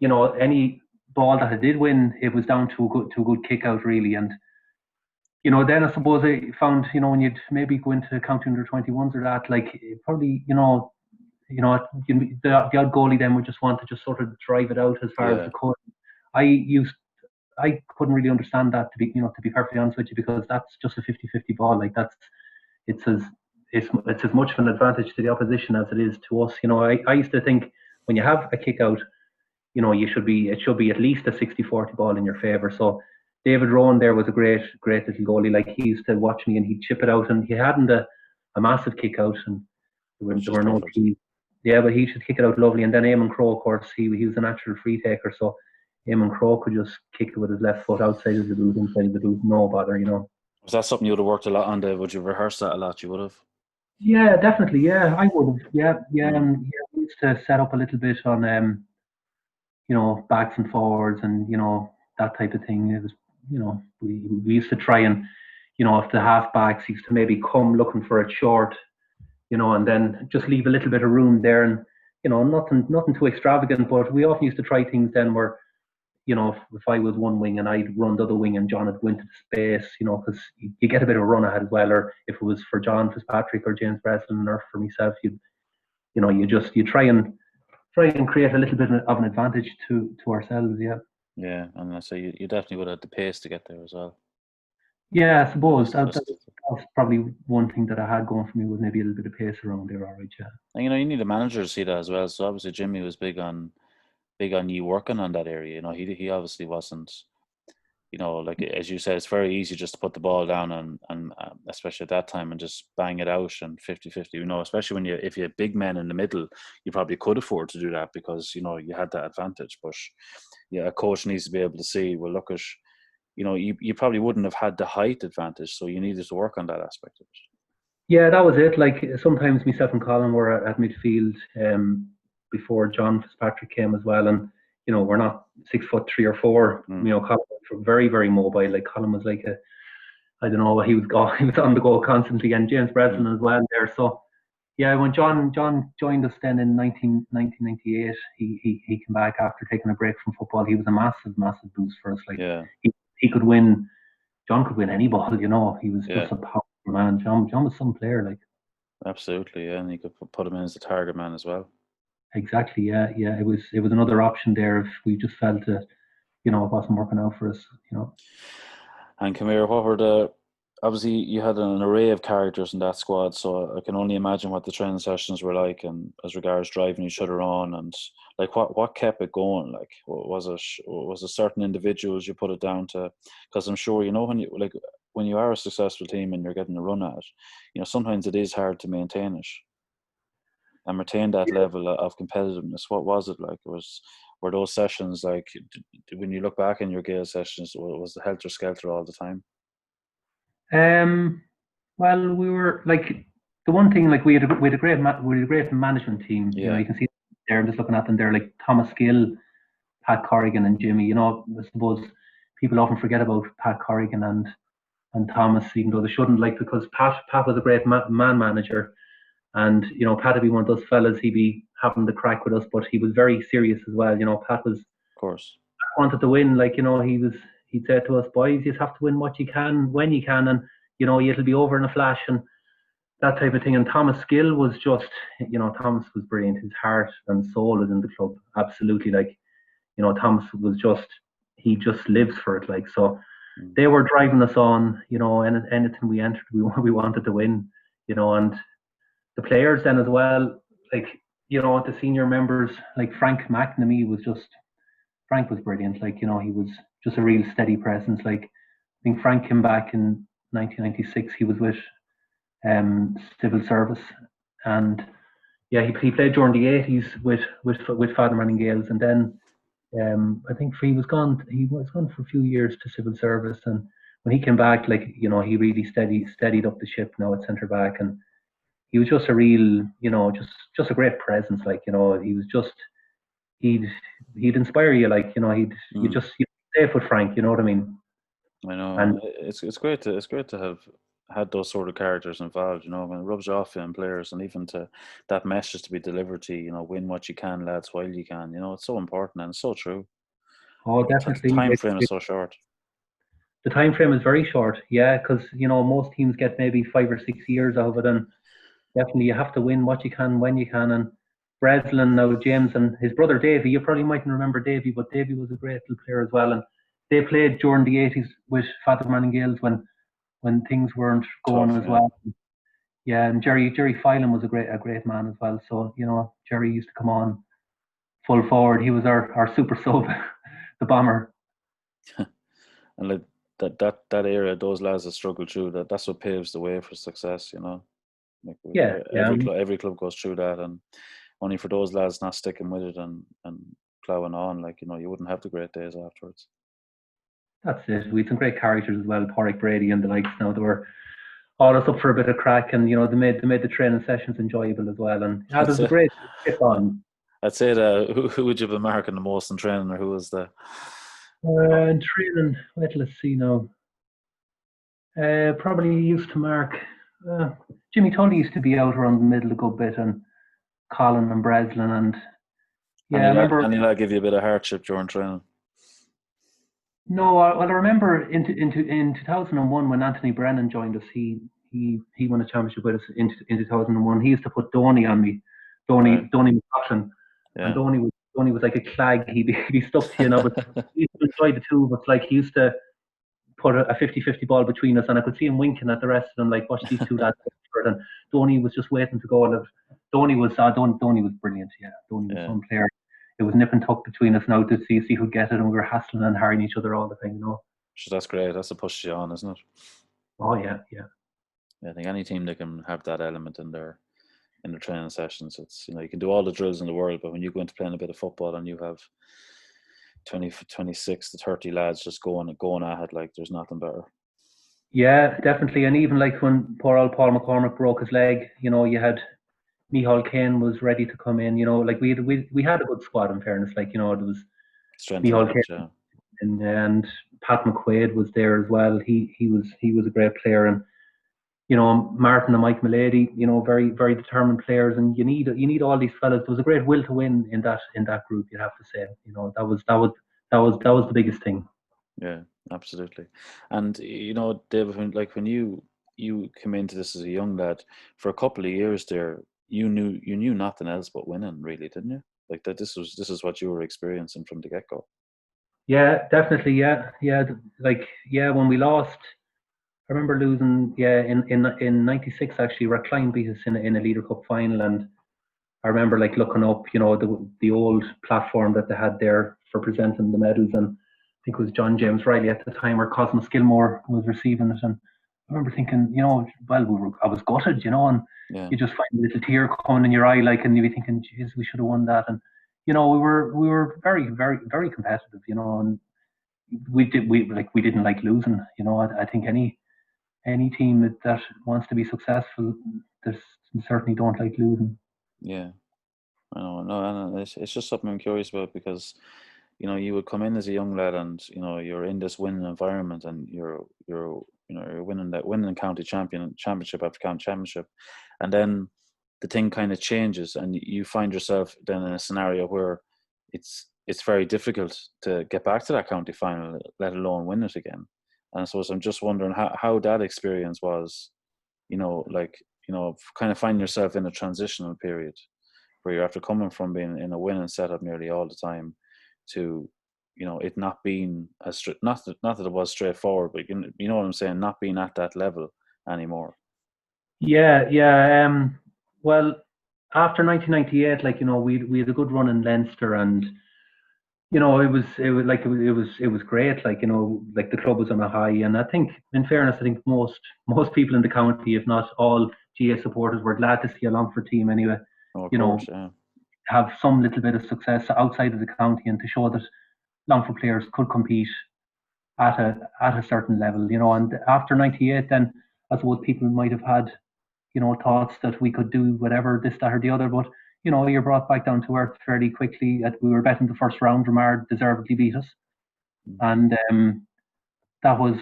any ball that I did win, it was down to a good kick out really. And then I suppose I found when you'd maybe go into county under 21s or that, like probably the odd goalie then would just want to just sort of drive it out as far as they could. I couldn't really understand that, to be perfectly honest with you, because that's just a 50-50 ball. Like it's as much of an advantage to the opposition as it is to us. I used to think when you have a kick out, it should be at least a 60-40 ball in your favour. So David Rowan there was a great little goalie. Like he used to watch me and he'd chip it out, and he hadn't a massive kick out, and there were no keys. Yeah, but he should kick it out lovely. And then Eamon Crowe, of course, he was a natural free taker, so Eamon Crowe could just kick it with his left foot outside of the boot, inside of the boot, no bother. Was that something you would have worked a lot on, Dave? Would you rehearse that a lot? You would have. Yeah, definitely. Yeah, I would have. Yeah. We used to set up a little bit on backs and forwards and that type of thing. It was we used to try and if the half backs used to maybe come looking for it short, and then just leave a little bit of room there, and nothing too extravagant, but we often used to try things then where if I was one wing and I'd run the other wing and John would go into the space, because you get a bit of a run ahead as well. Or if it was for John Fitzpatrick or James Breslin or for myself, you try and create a little bit of an advantage to ourselves. Yeah, and I say you definitely would have the pace to get there as well. Yeah, I suppose that's probably one thing that I had going for me, was maybe a little bit of pace around there. All right, yeah. And you need a manager to see that as well. So obviously Jimmy was big on you working on that area. He obviously wasn't. Like as you said, it's very easy just to put the ball down and especially at that time, and just bang it out and 50-50. Especially if you had big men in the middle, you probably could afford to do that because you had that advantage. But yeah, a coach needs to be able to see. Well, look at, you probably wouldn't have had the height advantage, so you needed to work on that aspect of it. Yeah, that was it. Like sometimes myself and Colin were at midfield before John Fitzpatrick came as well, and we're not 6'3" or 4. Colin was very, very mobile. Like Colin was like I don't know, he was on the go constantly, and James Breslin as well there. So yeah, when John joined us then in 1998, he came back after taking a break from football. He was a massive boost for us. Like he could win. John could win any ball. He was just a powerful man. John was some player, like. Absolutely, yeah, and you could put him in as the target man as well. Exactly, yeah. It was another option there if we just felt that, it wasn't working out for us, And come here, what were obviously you had an array of characters in that squad, so I can only imagine what the training sessions were like, and as regards driving each other on, and like what kept it going. Like, was it certain individuals you put it down to? Because I'm sure when you are a successful team and you're getting a run at it, sometimes it is hard to maintain it and retain that level of competitiveness. What was it like? Were those sessions like, when you look back in your Gael sessions, was the helter skelter all the time? Well, we were like, the one thing, like we had a great management team. You can see there. I'm just looking at them there, like Thomas Gill, Pat Corrigan, and Jimmy. I suppose people often forget about Pat Corrigan and Thomas, even though they shouldn't. Like, because Pat was a great man manager, and Pat would be one of those fellas. He'd be having the crack with us, but he was very serious as well. Pat was, of course, wanted to win. Like, he'd say to us, boys, you have to win what you can when you can, and it'll be over in a flash, and that type of thing. And Thomas Gill was just, Thomas was brilliant. His heart and soul is in the club, absolutely. Like, Thomas was just, he just lives for it. Like, so they were driving us on. And anything we entered, we wanted to win. And the players then as well, like, the senior members, like Frank McNamee Frank was brilliant. Like, he was just a real steady presence. Like, I think Frank came back in 1996. He was with civil service, and he played during the 80s with Father Man and Gaels, and then I think he was gone for a few years to civil service, and when he came back, like, he really steadied up the ship now at centre back, and he was just a real, just a great presence. Like, he was just, he'd inspire you. Like, you'd safe with Frank. You know what I mean? I know, and it's great to have had those sort of characters involved. When it rubs off in players, and even to that message to be delivered to you, win what you can, lads, while you can. It's so important and it's so true. Oh, definitely. The time frame is so short. The time frame is very short, yeah, because most teams get maybe 5 or 6 years out of it, and definitely you have to win what you can when you can. And Breslin, now James, and his brother Davy, you probably mightn't remember Davy, but Davy was a great little player as well, and they played during the 80s with Father Man and Gaels when things weren't going as well. Yeah, and Jerry Phelan was a great man as well. So, Jerry used to come on full forward. He was our super sub, the bomber. And like that era, those lads that struggle through that's what paves the way for success, Like, every club goes through that, and only for those lads not sticking with it and ploughing on, like, you wouldn't have the great days afterwards. That's it. We had some great characters as well, Porrick Brady and the likes. Now, they were always up for a bit of crack, and they made the training sessions enjoyable as well. And it was a great tip on. I'd say that who would you be marking the most in training, or who was the in training? Let's see now. Probably used to mark. Jimmy Tully used to be out around the middle a good bit, and Colin and Breslin, and I remember. And he'll give you a bit of hardship during training. No, I remember in 2001 when Anthony Brennan joined us. He won a championship with us in 2001. He used to put Donny on me, Donny McLaughlin, and Donny was like a clag. He'd be stuck to you, but he used to enjoy the two of us. Like, he used to put a 50-50 ball between us, and I could see him winking at the rest of them, like, watch these two lads. And Donny was just waiting to go. And Donny was brilliant. Yeah, Donny was some player. It was nip and tuck between us now to see who'd get it, and we were hassling and harrying each other all the time, So that's great. That's a push you on, isn't it? Oh yeah. I think any team that can have that element in their training sessions, it's, you can do all the drills in the world, but when you go into playing a bit of football and you have 26 to 30 lads just going at it, like, there's nothing better. Yeah, definitely. And even like when poor old Paul McCormick broke his leg, you had Micheál Kane was ready to come in. Like, we had a good squad, in fairness. Like, there was Strength and bench, yeah. and Pat McQuaid was there as well. He was a great player, and Martin and Mike Milady, very very determined players, and you need all these fellas. There was a great will to win in that group. You have to say, that was the biggest thing. Yeah, absolutely. And David, when you came into this as a young lad, for a couple of years there, you knew nothing else but winning, really, didn't you? Like that, this is what you were experiencing from the get-go. Yeah, definitely. Yeah. When we lost, I remember losing. Yeah, in '96 actually, Rackline beat us in a Leader Cup final, and I remember looking up, the old platform that they had there for presenting the medals, and I think it was John James Riley at the time, or Cosmos Gilmore was receiving it, and I remember thinking, I was gutted, and Yeah. you just find a little tear coming in your eye, and you'd be thinking, geez, we should have won that, and we were very, very, very competitive, and we didn't like losing, I think any team that wants to be successful, they certainly don't like losing. Yeah. I know, no, and it's just something I'm curious about, because you would come in as a young lad, and you're in this winning environment, and you're winning county championship after county championship, and then the thing kind of changes, and you find yourself then in a scenario where it's very difficult to get back to that county final, let alone win it again. And so I'm just wondering how that experience was, kind of finding yourself in a transitional period where you're after coming from being in a winning setup nearly all the time to, it not being not that it was straightforward, but you know what I'm saying, not being at that level anymore. Yeah. Well, after 1998, we had a good run in Leinster, and it was great. The club was on a high, and I think, in fairness, I think most people in the county, if not all GA supporters, were glad to see a Longford team anyway. Oh, of course, yeah. Have some little bit of success outside of the county, and to show that Longford players could compete at a certain level, And after '98, then I suppose people might have had, thoughts that we could do whatever, this, that, or the other, but you're brought back down to earth fairly quickly. We were bet in the first round. Ramard deservedly beat us, and that was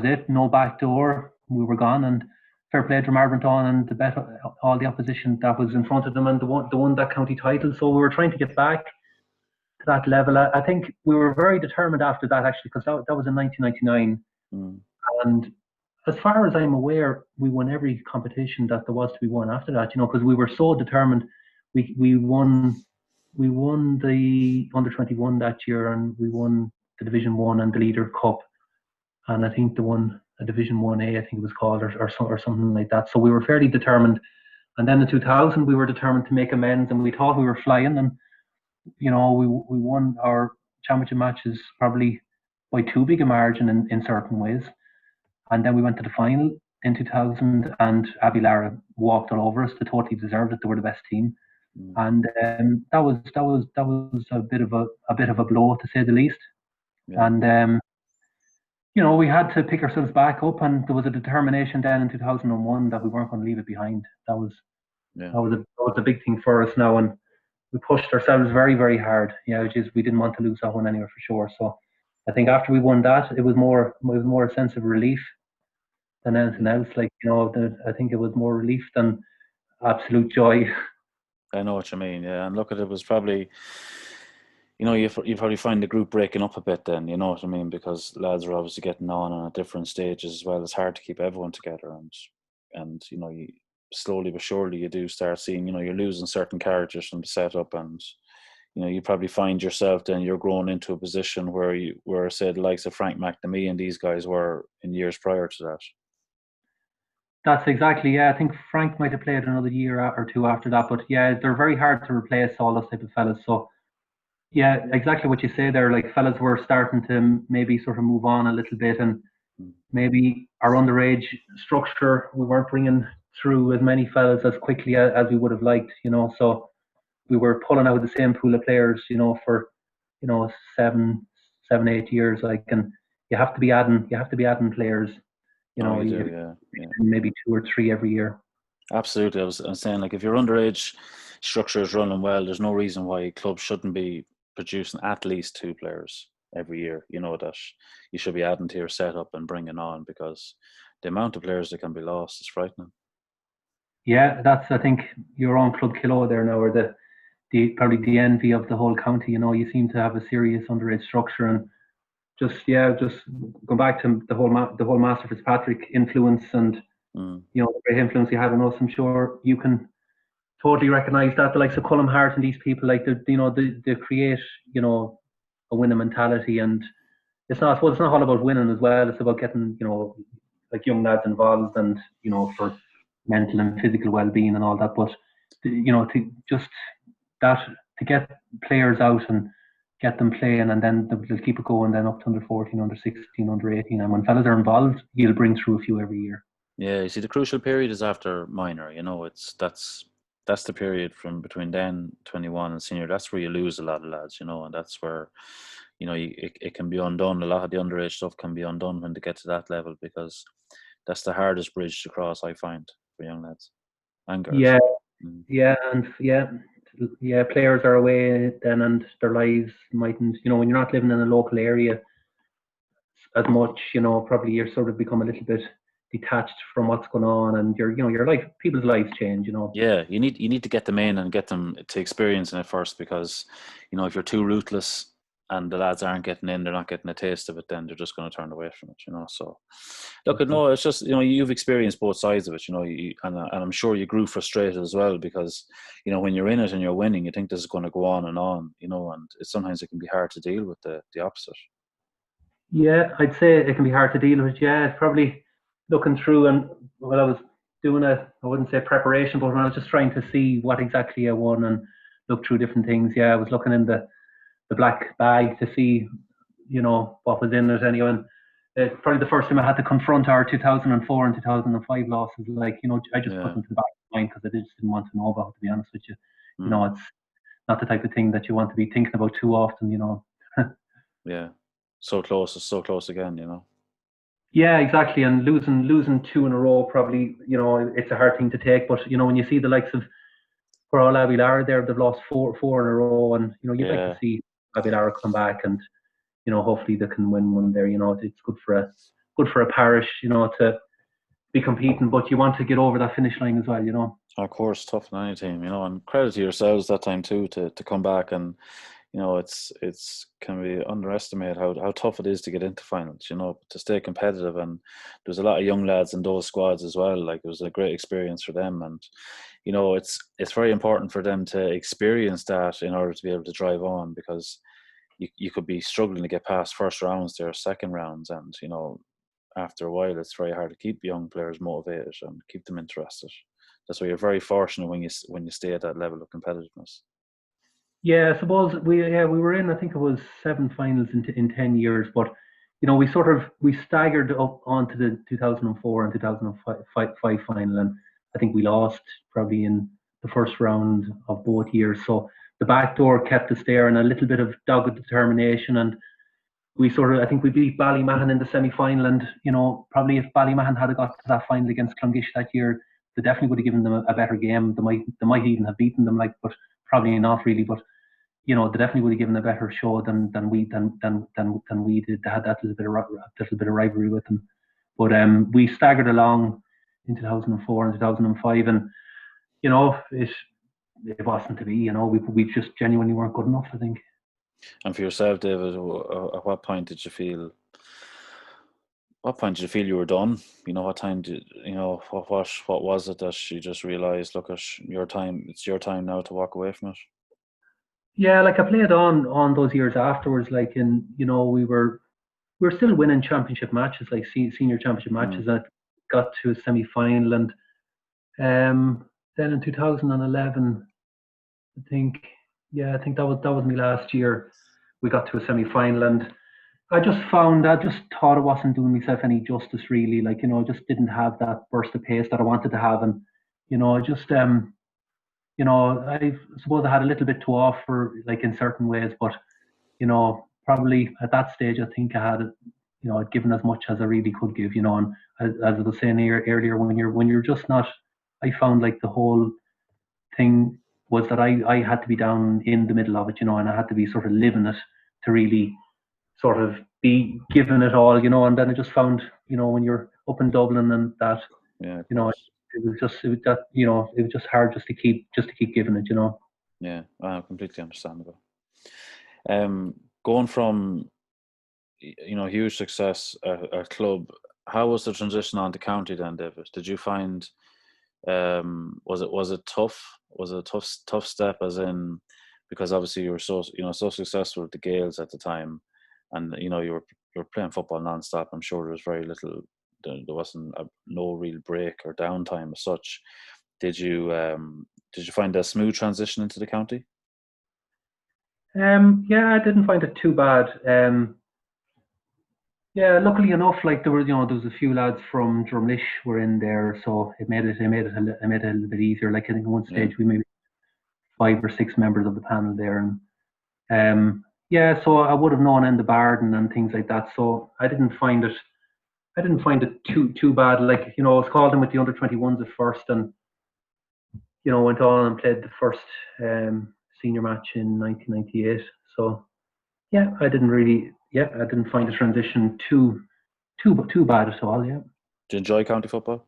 it. No back door. We were gone, and fair play. Ramard went on and to bet all the opposition that was in front of them, and the won that county title. So we were trying to get back to that level. I think we were very determined after that, actually, because that was in 1999, and as far as I'm aware, we won every competition that there was to be won after that. Because we were so determined. We won the under-21 that year, and we won the Division 1 and the Leader Cup, and I think they won a Division 1A, I think it was called, or something like that. So we were fairly determined. And then in 2000, we were determined to make amends, and we thought we were flying, and we won our championship matches probably by too big a margin in certain ways. And then we went to the final in 2000, and Abbey Lara walked all over us. They totally deserved it. They were the best team, and that was a bit of a blow, to say the least. Yeah. And we had to pick ourselves back up, and there was a determination then in 2001 that we weren't going to leave it behind. That was a big thing for us now, and we pushed ourselves very, very hard. We didn't want to lose that one anywhere, for sure. So I think after we won that, it was more a sense of relief than anything else. I think it was more relief than absolute joy. I know what you mean, yeah. And look, it was probably, you probably find the group breaking up a bit then, you know what I mean? Because lads are obviously getting on at different stages as well. It's hard to keep everyone together, and you slowly but surely you do start seeing, you're losing certain characters from the setup, and you probably find yourself then you're growing into a position where say the likes of Frank McNamee and these guys were in years prior to that. That's exactly, yeah. I think Frank might have played another year or two after that, but yeah, they're very hard to replace, all those type of fellas. So yeah, exactly what you say there. Fellas were starting to maybe sort of move on a little bit, and maybe our underage structure, we weren't bringing through as many fellas as quickly as we would have liked. So we were pulling out the same pool of players, for 7, 8 years. And you have to be adding players. Maybe 2 or 3 every year. Absolutely. I'm saying, if your underage structure is running well, there's no reason why clubs shouldn't be producing at least 2 players every year, that you should be adding to your setup and bringing on, because the amount of players that can be lost is frightening. Yeah, that's, I think, your own club Kilo there now, or the probably the envy of the whole county. You seem to have a serious underage structure, and just going back to the whole Master Fitzpatrick influence, and the great influence he had on us. I'm sure you can totally recognise that. The likes of Cullum Hart and these people, like they create a winning mentality, and it's not all about winning as well. It's about getting like young lads involved, and for mental and physical well-being and all that. But to get players out and get them playing, and then they'll keep it going, then up to under 14, under 16, under 18, and when fellas are involved, you'll bring through a few every year. Yeah, you see, the crucial period is after minor. That's the period from between then 21 and senior. That's where you lose a lot of lads, and that's where it can be undone. A lot of the underage stuff can be undone when they get to that level, because that's the hardest bridge to cross, I find, for young lads and girls. Players are away then, and their lives mightn't, when you're not living in a local area as much, probably you're sort of become a little bit detached from what's going on, and your life, people's lives change. Yeah, you need to get them in and get them to experience it first, because if you're too ruthless and the lads aren't getting in, they're not getting a taste of it, then they're just going to turn away from it. So look, no, it's just you've experienced both sides of it, and I'm sure you grew frustrated as well, because when you're in it and you're winning, you think this is going to go on, and sometimes it can be hard to deal with the opposite. Yeah, I'd say it can be hard to deal with. Yeah, it's probably looking through, and I was doing I wouldn't say preparation, but when I was just trying to see what exactly I won and look through different things. Yeah, I was looking in the black bag to see, what was in it anyway. And probably the first time I had to confront our 2004 and 2005 losses. Like, I just put them to the back of my mind, because I just didn't want to know about it, to be honest with you. It's not the type of thing that you want to be thinking about too often, Yeah. So close again, Yeah, exactly. And losing 2 in a row, probably, it's a hard thing to take. But, when you see the likes of Coral Avilar there, they've lost four in a row, and, you'd like to see Avilar come back, and, hopefully they can win one there. It's good for a parish, to be competing, but you want to get over that finish line as well, Of course, tough on any team, and credit to yourselves that time too, to come back, and it's can be underestimated how tough it is to get into finals, to stay competitive. And there's a lot of young lads in those squads as well. Like, it was a great experience for them, and it's very important for them to experience that in order to be able to drive on, because you could be struggling to get past first rounds there, second rounds, and after a while it's very hard to keep young players motivated and keep them interested. That's why you're very fortunate when you stay at that level of competitiveness. Yeah, I suppose we were in, I think it was 7 finals in 10 years, but we staggered up onto the 2004 and 2005 final, and I think we lost probably in the first round of both years. So the back door kept us there, and a little bit of dogged determination, and I think we beat Ballymahan in the semi-final, and probably if Ballymahan had got to that final against Clongish that year, they definitely would have given them a better game. They might even have beaten them, but probably not really. But they definitely would have given a better show than we did. They had that little bit of rivalry with them. But we staggered along in 2004 and 2005, and it wasn't to be. We just genuinely weren't good enough, I think. And for yourself, David, at what point did you feel? What point did you feel you were done? What time did what was it that you just realised? Look, it's your time now to walk away from it. Yeah, like, I played on those years afterwards. Like, we were still winning championship matches, like senior championship matches. That got to a semi-final, and then in 2011, I think that was my last year. We got to a semi-final, and I just thought I wasn't doing myself any justice, really. Like, I just didn't have that burst of pace that I wanted to have, and I just I suppose I had a little bit to offer, like, in certain ways, but probably at that stage, I think I had I'd given as much as I really could give, and as I was saying earlier, when you're just not, I found, like, the whole thing was that I had to be down in the middle of it, and I had to be sort of living it to really sort of be giving it all, and then I just found, when you're up in Dublin and that, it was just hard just to keep giving it, Yeah, completely understandable. Going from, huge success at club, how was the transition on to county then, David? Did you find, was it tough? Was it a tough step, as in, because obviously you were so successful with the Gaels at the time, and you were playing football non-stop. I'm sure there was very little, there wasn't no real break or downtime as such. Did you find a smooth transition into the county? Yeah, I didn't find it too bad. Yeah, luckily enough, like there was a few lads from Drumlish were in there, so it made it a little bit easier. Like, I think at one stage we maybe 5 or 6 members of the panel there, and yeah, so I would have known in the Barden and things like that. So I didn't find it too bad. Like, I was called in with the under-21s at first, and went on and played the first senior match in 1998. So yeah, I didn't find the transition too bad at all. Yeah. Do you enjoy county football?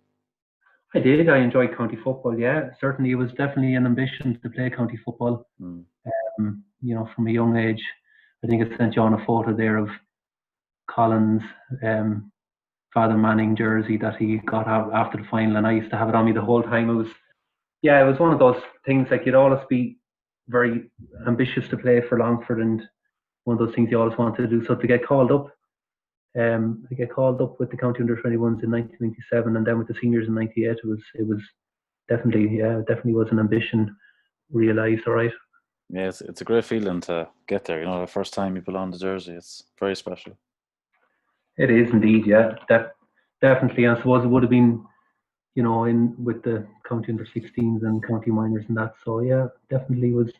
I did. I enjoyed county football. Yeah, certainly it was definitely an ambition to play county football. From a young age. I think I sent you on a photo there of Colin's Father Manning jersey that he got out after the final, and I used to have it on me the whole time. It was one of those things, like, you'd always be very ambitious to play for Longford, and one of those things you always wanted to do. So to get called up with the county under-21s in 1997, and then with the seniors in '98, it was definitely was an ambition realised. All right. Yeah, it's a great feeling to get there. The first time you put on the jersey, it's very special. It is indeed, yeah, definitely. I suppose it would have been, in with the county under-16s and county minors and that. So yeah, definitely was.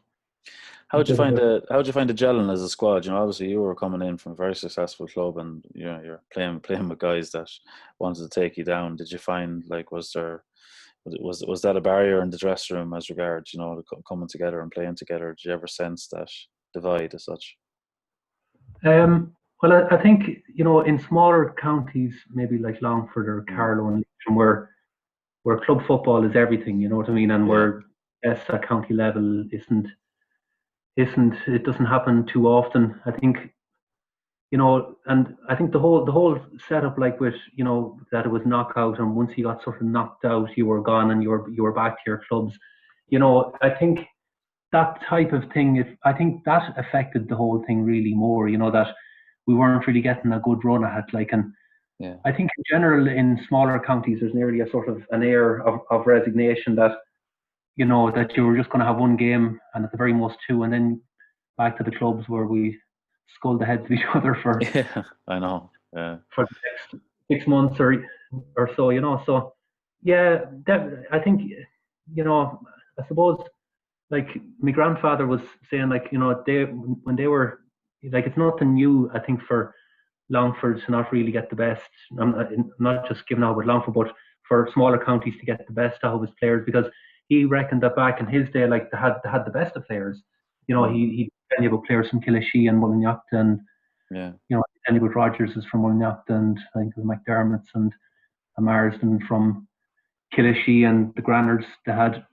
How'd you find the gelling as a squad? Obviously you were coming in from a very successful club, and you're playing with guys that wanted to take you down. Did you find, like, was that a barrier in the dressing room as regards, coming together and playing together? Did you ever sense that divide as such? Well, I think, in smaller counties, maybe like Longford or Carlow and Leitrim, where club football is everything, you know what I mean, and where at county level it doesn't happen too often. I think, and I think the whole setup, like, with, that it was knockout, and once you got sort of knocked out, you were gone and you were back to your clubs. I think that type of thing, I think that affected the whole thing really more, that we weren't really getting a good run at it. Like, and I think in general in smaller counties there's nearly a sort of an air of resignation that, that you were just going to have one game, and at the very most two, and then back to the clubs where we skull the heads of each other for I know for the next 6 months or so. So yeah, I think, I suppose, like, my grandfather was saying, like, when they were, like, it's nothing new, I think, for Longford to not really get the best. I'm not just giving out with Longford, but for smaller counties to get the best out of his players, because he reckoned that back in his day, like, they had the best of players. He plenty about players from Killashee and Mullinyacht, and plenty about Rogers is from Mullinyacht, and I think it was McDermott's and Marsden from Killashee, and the Grannards, they had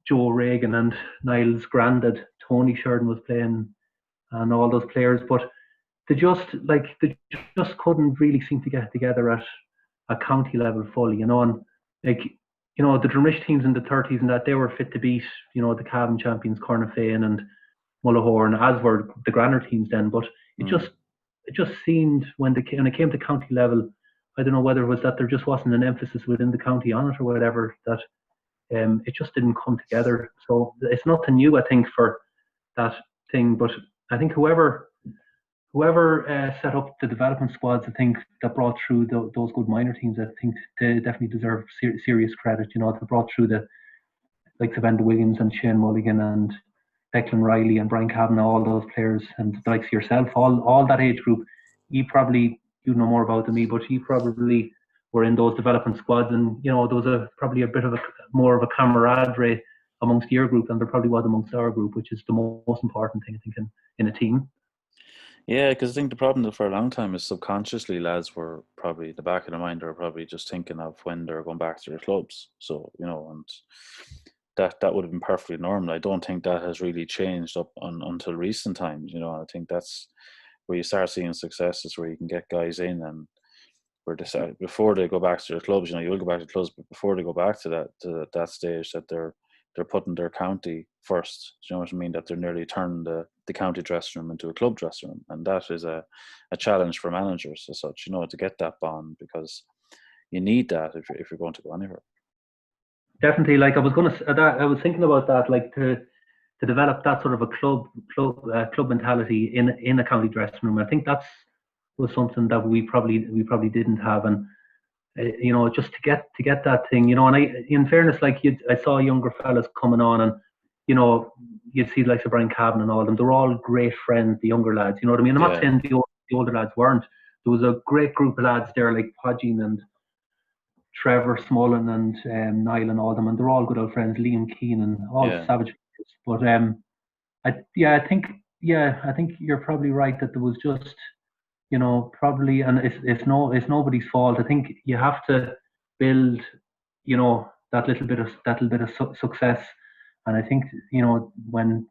Joe Reagan and Niall's granddad Tony Sheridan was playing, and all those players, but they just couldn't really seem to get together at a county level fully, and like, the Drumrish teams in the 30s and that, they were fit to beat, the Cavan champions Cornafane and Mullahorn, as were the Granard teams then, but it just seemed when it came to county level, I don't know whether it was that there just wasn't an emphasis within the county on it or whatever, that it just didn't come together. So it's nothing new, I think, for that thing, but I think whoever set up the development squads, I think, that brought through those good minor teams, I think they definitely deserve serious credit. They brought through the likes of Enda Williams and Shane Mulligan and Declan Riley and Brian Kavanagh, all those players, and the likes of yourself, all that age group. You know more about than me, but you probably were in those development squads, and there was probably a bit of more of a camaraderie amongst your group than there probably was amongst our group, which is the most important thing, I think, in a team. Yeah, because I think the problem for a long time is subconsciously lads were probably the back of their mind are probably just thinking of when they're going back to their clubs. So and that would have been perfectly normal. I don't think that has really changed up until recent times. I think that's where you start seeing successes where you can get guys in and where they before they go back to their clubs. You will go back to clubs, but before they go back to that stage, that they're putting their county first. Do you know what I mean? That they're nearly turning the county dressing room into a club dressing room, and that is a challenge for managers as such. To get that bond, because you need that if you're going to go anywhere. Definitely, like I was thinking about that, like to develop that sort of a club mentality in a county dressing room. I think was something that we probably didn't have, and just to get that thing, and in fairness, like I saw younger fellas coming on, and you'd see like Brian Cavan and all of them. They're all great friends, the younger lads. You know what I mean? I'm not saying the older lads weren't. There was a great group of lads there, like Podgin and Trevor Smullen and Niall and all of them, and they're all good old friends. Liam Keenan, all savage. But I think you're probably right that there was just probably, and it's nobody's fault. I think you have to build that little bit of success, and I think when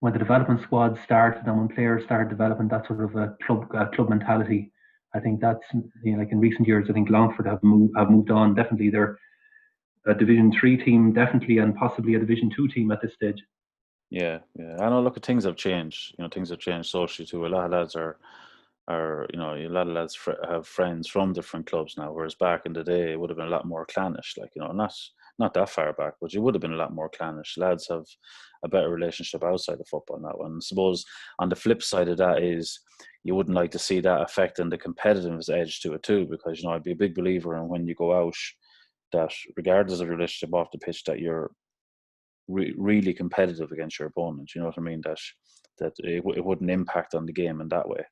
the development squad started and when players started developing that sort of a club mentality, I think that's like in recent years. I think Longford have moved on. Definitely, they're a Division 3 team, definitely, and possibly a Division 2 team at this stage. Yeah. I know. Look, things have changed. Things have changed socially too. A lot of lads a lot of lads have friends from different clubs now, whereas back in the day it would have been a lot more clannish. Like not that far back, but you would have been a lot more clannish. Lads have a better relationship outside of football now, and I suppose on the flip side of that is you wouldn't like to see that affecting the competitiveness edge to it too, because I'd be a big believer in when you go out that regardless of your relationship off the pitch, that you're really competitive against your opponent. You know what I mean? That it wouldn't impact on the game in that way.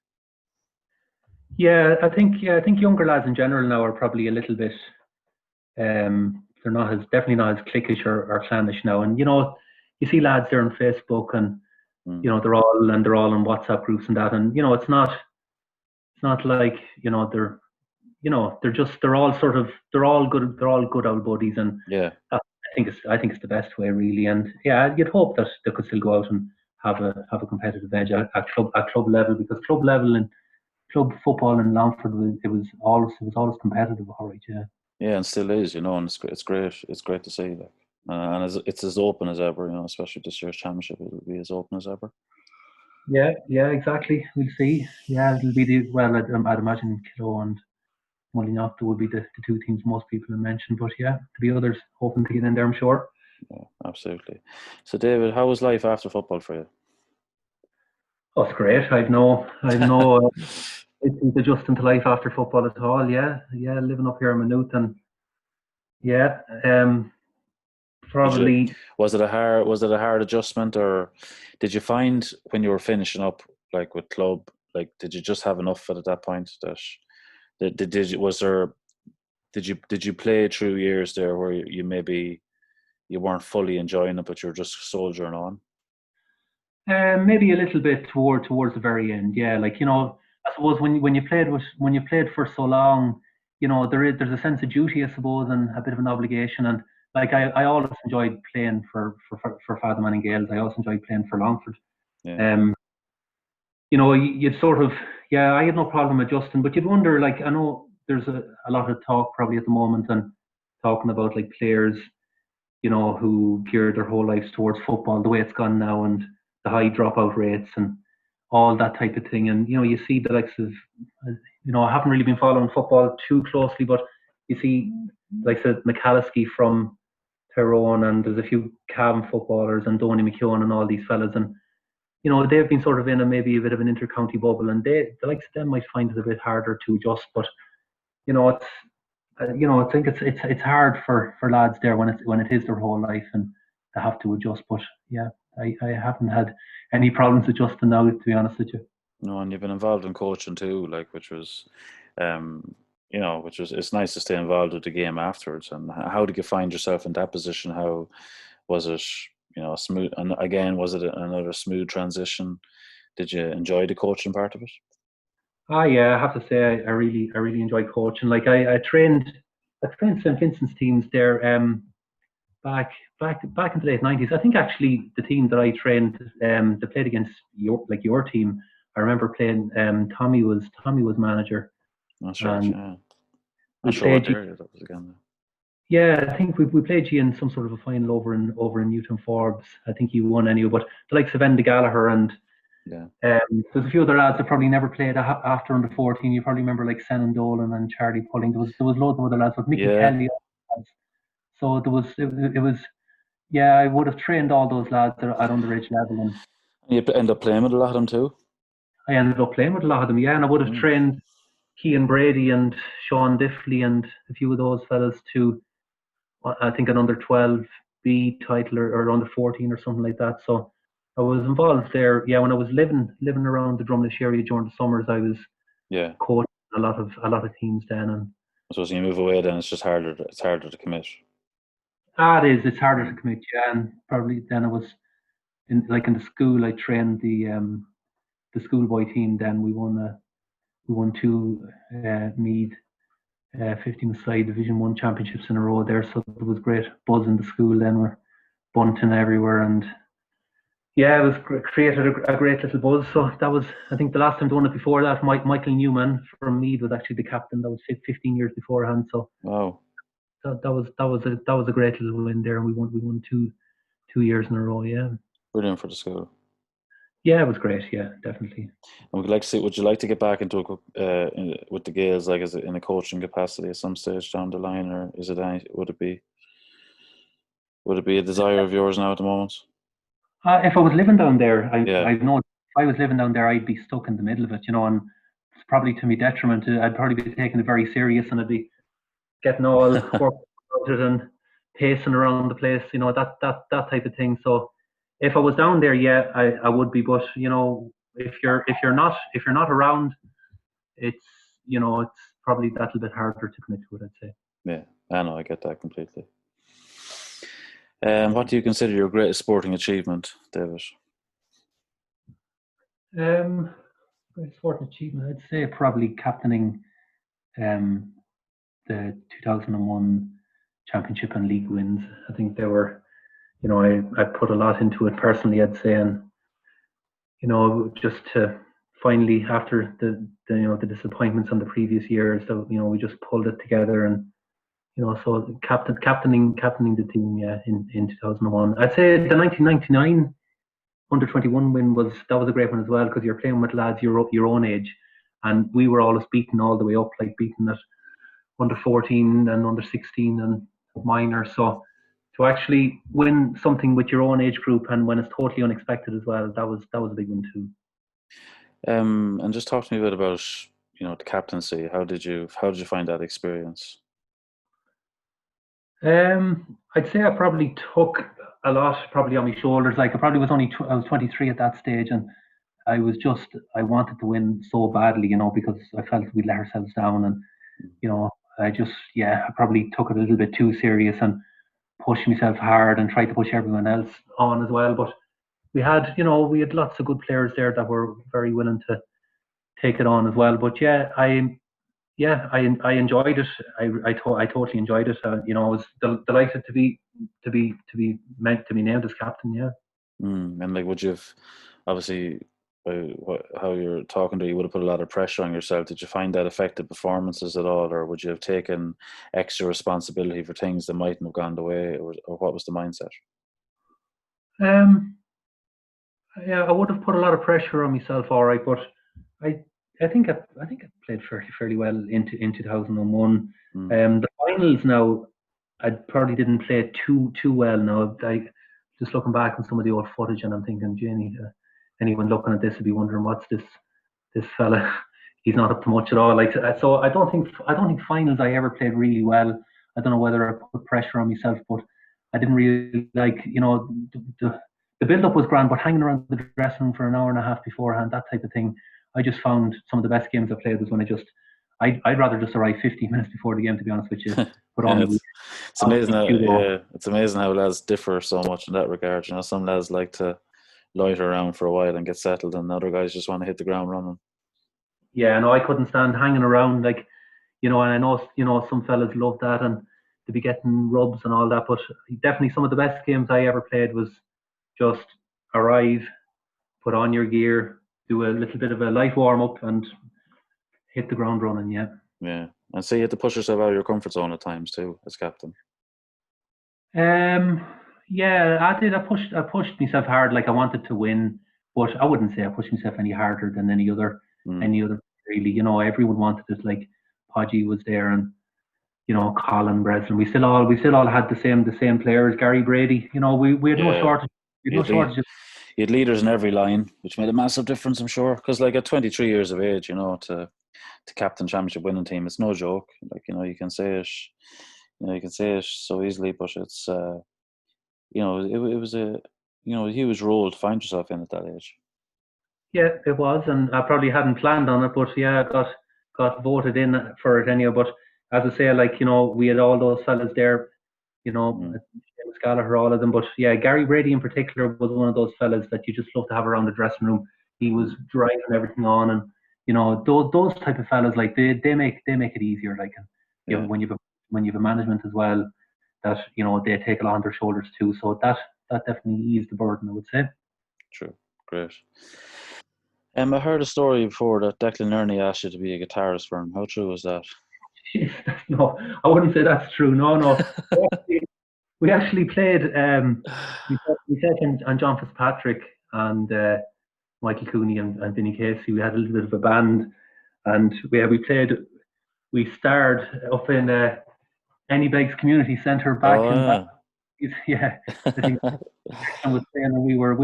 Yeah, I think younger lads in general now are probably a little bit. They're definitely not as cliquish or clannish now, and you see lads there on Facebook, and they're all in WhatsApp groups and that, and it's not like they're all good old buddies, and I think it's the best way really, and you'd hope that they could still go out and have a competitive edge at club level, because club level and club football in Longford it was always competitive, all right. Yeah, and still is, and it's great. It's great to see, like, and it's as open as ever, especially this year's championship. It'll be as open as ever. Yeah, exactly. We'll see. Yeah, it'll be I'd imagine Kilo and Mullinocta would be the two teams most people have mentioned, but there'll be others hoping to get in there, I'm sure. Yeah, absolutely. So, David, how was life after football for you? Oh, it's great. I've no adjusting to life after football at all. Yeah, living up here in Maynooth, and probably. Was it a hard adjustment, or did you find when you were finishing up, like with club, like did you just have enough at that point that did you play through years there where you maybe you weren't fully enjoying it, but you're just soldiering on? Maybe a little bit towards the very end. Yeah, like I suppose when you played for so long, there's a sense of duty, I suppose, and a bit of an obligation. And like I always enjoyed playing for Fatherman and Gaels. I also enjoyed playing for Longford. Yeah. You'd sort of I had no problem adjusting, but you'd wonder, like, I know there's a lot of talk probably at the moment and talking about like players, who geared their whole lives towards football, the way it's gone now, and the high dropout rates and all that type of thing. And you see the likes of, I haven't really been following football too closely, but you see like the McCalliskey from Tyrone, and there's a few Cavan footballers and Donny McKeown and all these fellas, and they've been sort of in maybe a bit of an inter-county bubble, and the likes of them might find it a bit harder to adjust. But it's I think it's hard for lads there when it is their whole life and they have to adjust. But I haven't had any problems adjusting now, to be honest with you. No, and you've been involved in coaching too, like, which was, it's nice to stay involved with the game afterwards. And how did you find yourself in that position? How Was it, smooth? And again, was it another smooth transition? Did you enjoy the coaching part of it? Yeah, I have to say I really enjoyed coaching. Like I trained St. Vincent's teams there back in the late 90s. I think actually the team that I trained they played against your team. I remember playing Tommy was manager. That's right, And yeah. we Not sure what played area that was again. Yeah, I think we played you in some sort of a final over in Newton Forbes. I think you won anyway, but the likes of Enda Gallagher and Yeah. there's a few other lads that probably never played after under 14. You probably remember like Senan Dolan and Charlie Pulling. There was loads of other lads, but Mickey Yeah. Kelly. So it was yeah. I would have trained all those lads at underage level, and You end up playing with a lot of them too? I ended up playing with a lot of them. Yeah, and I would have trained Kean Brady and Sean Diffley and a few of those fellas to I think an under 12 B title or under 14 or something like that. So I was involved there. Yeah, when I was living around the Drumlish area during the summers, I was coaching a lot of teams then. And I suppose when you move away, then it's just harder. It's harder to commit. It is. It's harder to commit. Yeah, and probably then I was in the school. I trained the schoolboy team. Then we won two Meath 15-side Division 1 championships in a row there. So there was great buzz in the school. Then we're bunting everywhere, and yeah, it was created a great little buzz. So that was, I think, the last time done it. Before that, Michael Newman from Meath was actually the captain. That was 15 years beforehand. So wow, that was a great little win there, and we won 2 years in a row. Yeah, brilliant for the school. Yeah, it was great. Yeah, definitely. And would you like to get back into with the Gaels, like as in a coaching capacity at some stage down the line, or would it be a desire of yours now at the moment? If I was living down there, I know if I was living down there, I'd be stuck in the middle of it, and it's probably to my detriment. I'd probably be taking it very serious, and I'd be getting all worked and pacing around the place, that type of thing. So if I was down there, yeah, I would be. But if you're not around, it's probably that little bit harder to commit to it, I'd say. Yeah, I know, I get that completely. What do you consider your greatest sporting achievement, David? Greatest sporting achievement, I'd say probably captaining the 2001 championship and league wins. I think they were, I put a lot into it personally, I'd say, and just to finally, after the disappointments on the previous years, so we just pulled it together, and so captaining the team, in 2001. I'd say the 1999 under 21 win was a great one as well, because you're playing with lads your own age, and we were always beaten all the way up, like beaten at under 14 and under 16 and minor. So to actually win something with your own age group, and when it's totally unexpected as well, that was a big one too. And just talk to me a bit about the captaincy. How did you find that experience? I'd say I probably took a lot probably on my shoulders. Like I was 23 at that stage, and I wanted to win so badly, because I felt we let ourselves down, and I probably took it a little bit too serious and pushed myself hard and tried to push everyone else on as well. But we had lots of good players there that were very willing to take it on as well. But I enjoyed it. I totally enjoyed it. I was delighted to be meant to be named as captain. Yeah. And like, would you have, obviously, how you're talking to, you would have put a lot of pressure on yourself. Did you find that affected performances at all, or would you have taken extra responsibility for things that mightn't have gone the way, or what was the mindset? Yeah, I would have put a lot of pressure on myself, all right, but I think I played fairly well into 2001. The finals now, I probably didn't play too well. Now, just looking back on some of the old footage, and I'm thinking, Jenny, anyone looking at this would be wondering, what's this fella? He's not up to much at all. Like, so I don't think finals I ever played really well. I don't know whether I put pressure on myself, but I didn't really like, the build-up was grand, but hanging around the dressing room for an hour and a half beforehand, that type of thing, I just found some of the best games I played was when I'd rather just arrive 15 minutes before the game, to be honest with you. But Yeah, only it's amazing how it's amazing how lads differ so much in that regard. You know, some lads like to loiter around for a while and get settled, and other guys just want to hit the ground running. Yeah, no, I couldn't stand hanging around, like, and I know, some fellas love that and to be getting rubs and all that, but definitely some of the best games I ever played was just arrive, put on your gear, do a little bit of a light warm up, and hit the ground running. Yeah. Yeah, and so you had to push yourself out of your comfort zone at times too, as captain. Yeah, I did. I pushed myself hard. Like, I wanted to win, but I wouldn't say I pushed myself any harder than any other. Really. Everyone wanted it. Like, Podgy was there, and Colin Breslin. We still all had the same players. Gary Brady. We had no shortage. We had no shortage. You had leaders in every line, which made a massive difference, I'm sure. Because, like, at 23 years of age, to captain championship winning team, it's no joke. Like, you can say it. You can say it so easily, but it's it was a huge role to find yourself in at that age. Yeah, it was, and I probably hadn't planned on it, but yeah, I got voted in for it anyway. But as I say, like, we had all those fellas there, James Gallagher, all of them. But yeah, Gary Brady in particular was one of those fellas that you just love to have around the dressing room. He was driving everything on, and those type of fellas, like, they make it easier. Like, when you've a management as well, that they take a lot on their shoulders too. So that definitely eased the burden, I would say. True, great. I heard a story before that Declan Ernie asked you to be a guitarist for him. How true was that? No, I wouldn't say that's true. No. We actually played. We and John Fitzpatrick and Michael Cooney and Vinny Casey. We had a little bit of a band, and we played. We starred up in Anybegs Community Centre back in. Yeah, I think I was saying that we were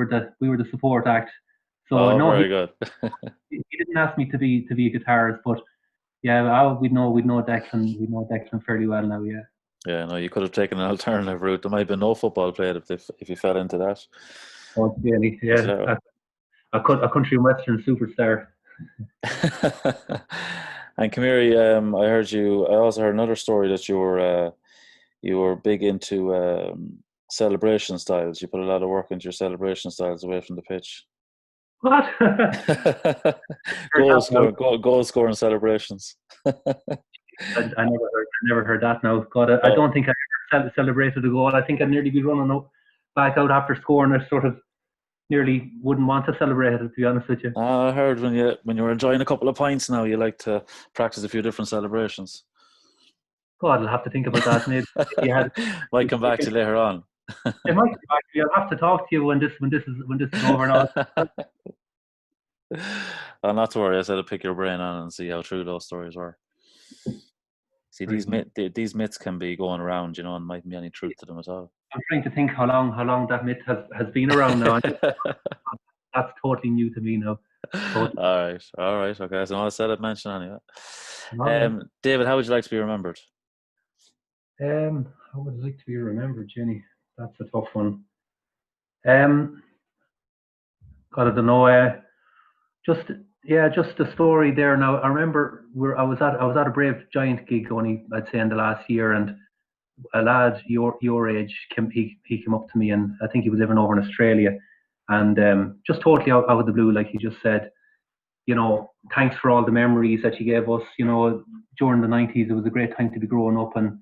the support act. So no, very good. he didn't ask me to be a guitarist, but yeah, we'd know Declan fairly well now. Yeah. Yeah, no, you could have taken an alternative route. There might have been no football played if you fell into that. Oh, really? Yeah, a country and western superstar. And Kamiri, I also heard another story that you were big into celebration styles. You put a lot of work into your celebration styles away from the pitch. What? goal scoring celebrations. I never heard that now. God, I don't think I ever celebrated a goal. I think I'd nearly be running back out after scoring. I sort of nearly wouldn't want to celebrate it, to be honest with you. I heard when you were enjoying a couple of pints now, you like to practice a few different celebrations. God, I'll have to think about that. Maybe might come back to you later on. It might come back to you. I'll have to talk to you when this is over now. Not to worry. I said I'd pick your brain on and see how true those stories were. See, these myths can be going around, and mightn't be any truth to them at all. I'm trying to think how long that myth has been around now. That's totally new to me now. Totally. All right. Okay, so I said I'd mention anyway. David, how would you like to be remembered? How would I like to be remembered, Jenny? That's a tough one. God, I don't know. Just the story there. Now, I remember I was at a Brave Giant gig only, I'd say, in the last year, and a lad your age he came up to me, and I think he was living over in Australia, and just totally out of the blue, like, he just said, thanks for all the memories that you gave us. During the 90s, it was a great time to be growing up, and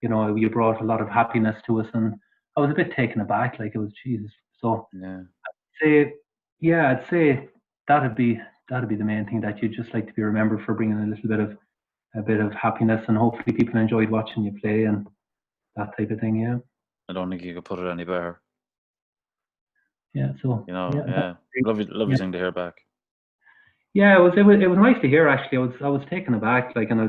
you brought a lot of happiness to us. And I was a bit taken aback, like, it was Jesus. So yeah. I'd say that'd be the main thing, that you'd just like to be remembered for bringing a bit of happiness, and hopefully people enjoyed watching you play and that type of thing. Yeah. I don't think you could put it any better. Yeah. So lovely thing to hear back. Yeah, it was nice to hear, actually. I was taken aback, like, and I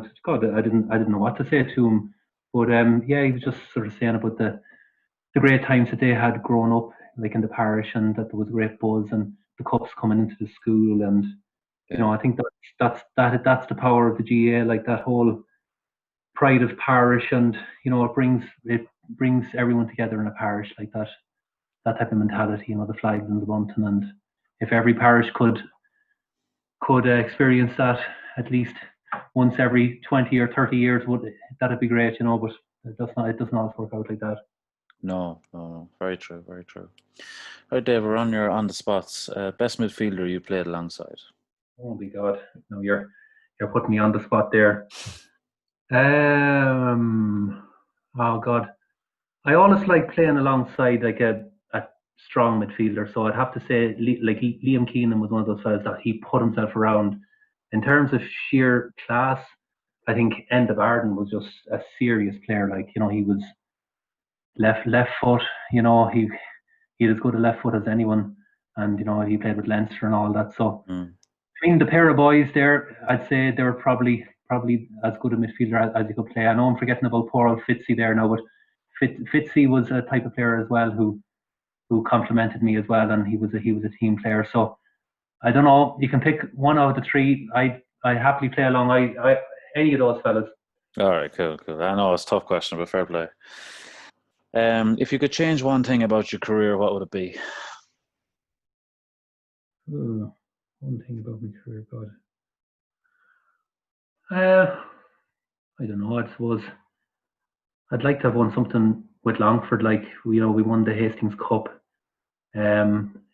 didn't know what to say to him, but he was just sort of saying about the great times that they had growing up, like, in the parish, and that there was great buzz and the cups coming into the school, and I think that's the power of the GA, like, that whole pride of parish, and it brings everyone together in a parish, like that type of mentality, the flags and the bunting, and if every parish could experience that, at least once every 20 or 30 years, that'd be great, you know. But it doesn't always work out like that. No. Very true, very true. Right, Dave, we're on the spots. Best midfielder you played alongside? Oh my God! No, you're putting me on the spot there. Oh God, I always like playing alongside like a strong midfielder. So I'd have to say, like Liam Keenan was one of those fellas that he put himself around. In terms of sheer class, I think Enda Barden was just a serious player. Like, you know, he was left foot. You know, he had as good a left foot as anyone, and you know he played with Leinster and all that. So between the pair of boys there, I'd say they were probably as good a midfielder as you could play. I know I'm forgetting about poor old Fitzy there now, but Fitzy was a type of player as well who complimented me as well, and he was a team player. So I don't know. You can pick one out of the three. I happily play along. I any of those fellas. All right, cool. I know it's a tough question, but fair play. If you could change one thing about your career, what would it be? One thing about my career, God. I don't know. I suppose I'd like to have won something with Longford. Like, you know, we won the Hastings Cup.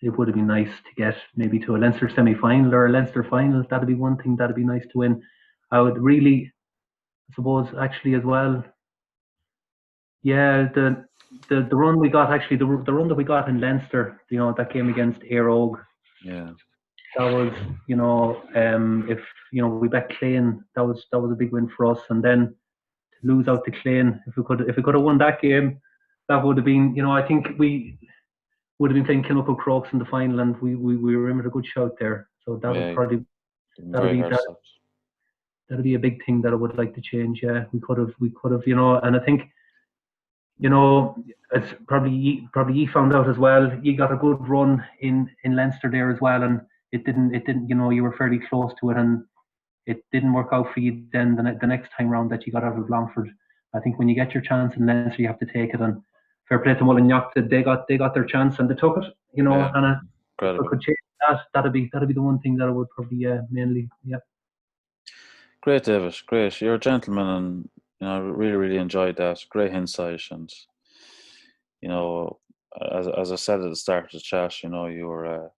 It would have been nice to get maybe to a Leinster semi-final or a Leinster final. That'd be one thing. That'd be nice to win. I would really, I suppose, actually as well. Yeah, the run we got, actually, the run that we got in Leinster, you know, that game against Éire Óg. Yeah. That was, you know, if you know we bet Clane, that was a big win for us. And then to lose out to Clane, if we could have won that game, that would have been, you know, I think we would have been playing Kilmacud Crokes in the final, and we were in with a good shout there. So that would probably that'd be a big thing that I would like to change. Yeah, we could have, you know, and I think, you know, it's probably you found out as well. You got a good run in Leinster there as well, and it didn't. You know, you were fairly close to it, and it didn't work out for you. Then the next time round that you got out of Longford, I think when you get your chance in Leinster, you have to take it. And fair play to Mullinlock, they got their chance and they took it. You know, and if I could change that, that'd be the one thing that I would probably mainly. Yeah. Great, David. Great. You're a gentleman, and you know, I really enjoyed that. Great insight, and you know, as I said at the start of the chat, you know, you were a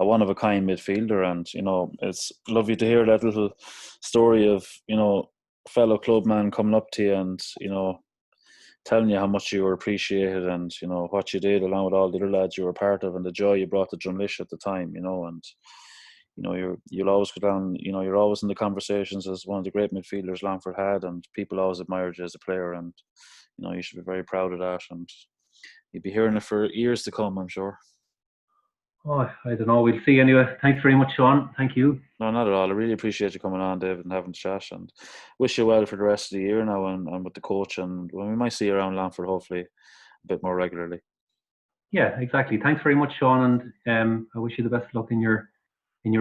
one of a kind midfielder, and you know, it's lovely to hear that little story of, you know, fellow clubman coming up to you and, you know, telling you how much you were appreciated, and you know what you did along with all the other lads you were part of, and the joy you brought to Drumlish at the time, you know. And you know, you'll always go down, you know, you're always in the conversations as one of the great midfielders Longford had, and people always admired you as a player, and you know, you should be very proud of that, and you'll be hearing it for years to come, I'm sure. Oh, I don't know. We'll see anyway. Thanks very much, Sean. Thank you. No, not at all. I really appreciate you coming on, David, and having the chat, and wish you well for the rest of the year now, and with the coach, and well, we might see you around Longford hopefully a bit more regularly. Yeah, exactly. Thanks very much, Sean, and I wish you the best of luck in your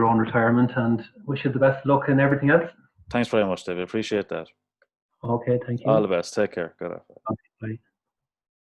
own retirement, and wish you the best of luck in everything else. Thanks very much, David. Appreciate that. Okay, thank you. All the best. Take care. Good afternoon. Okay, bye.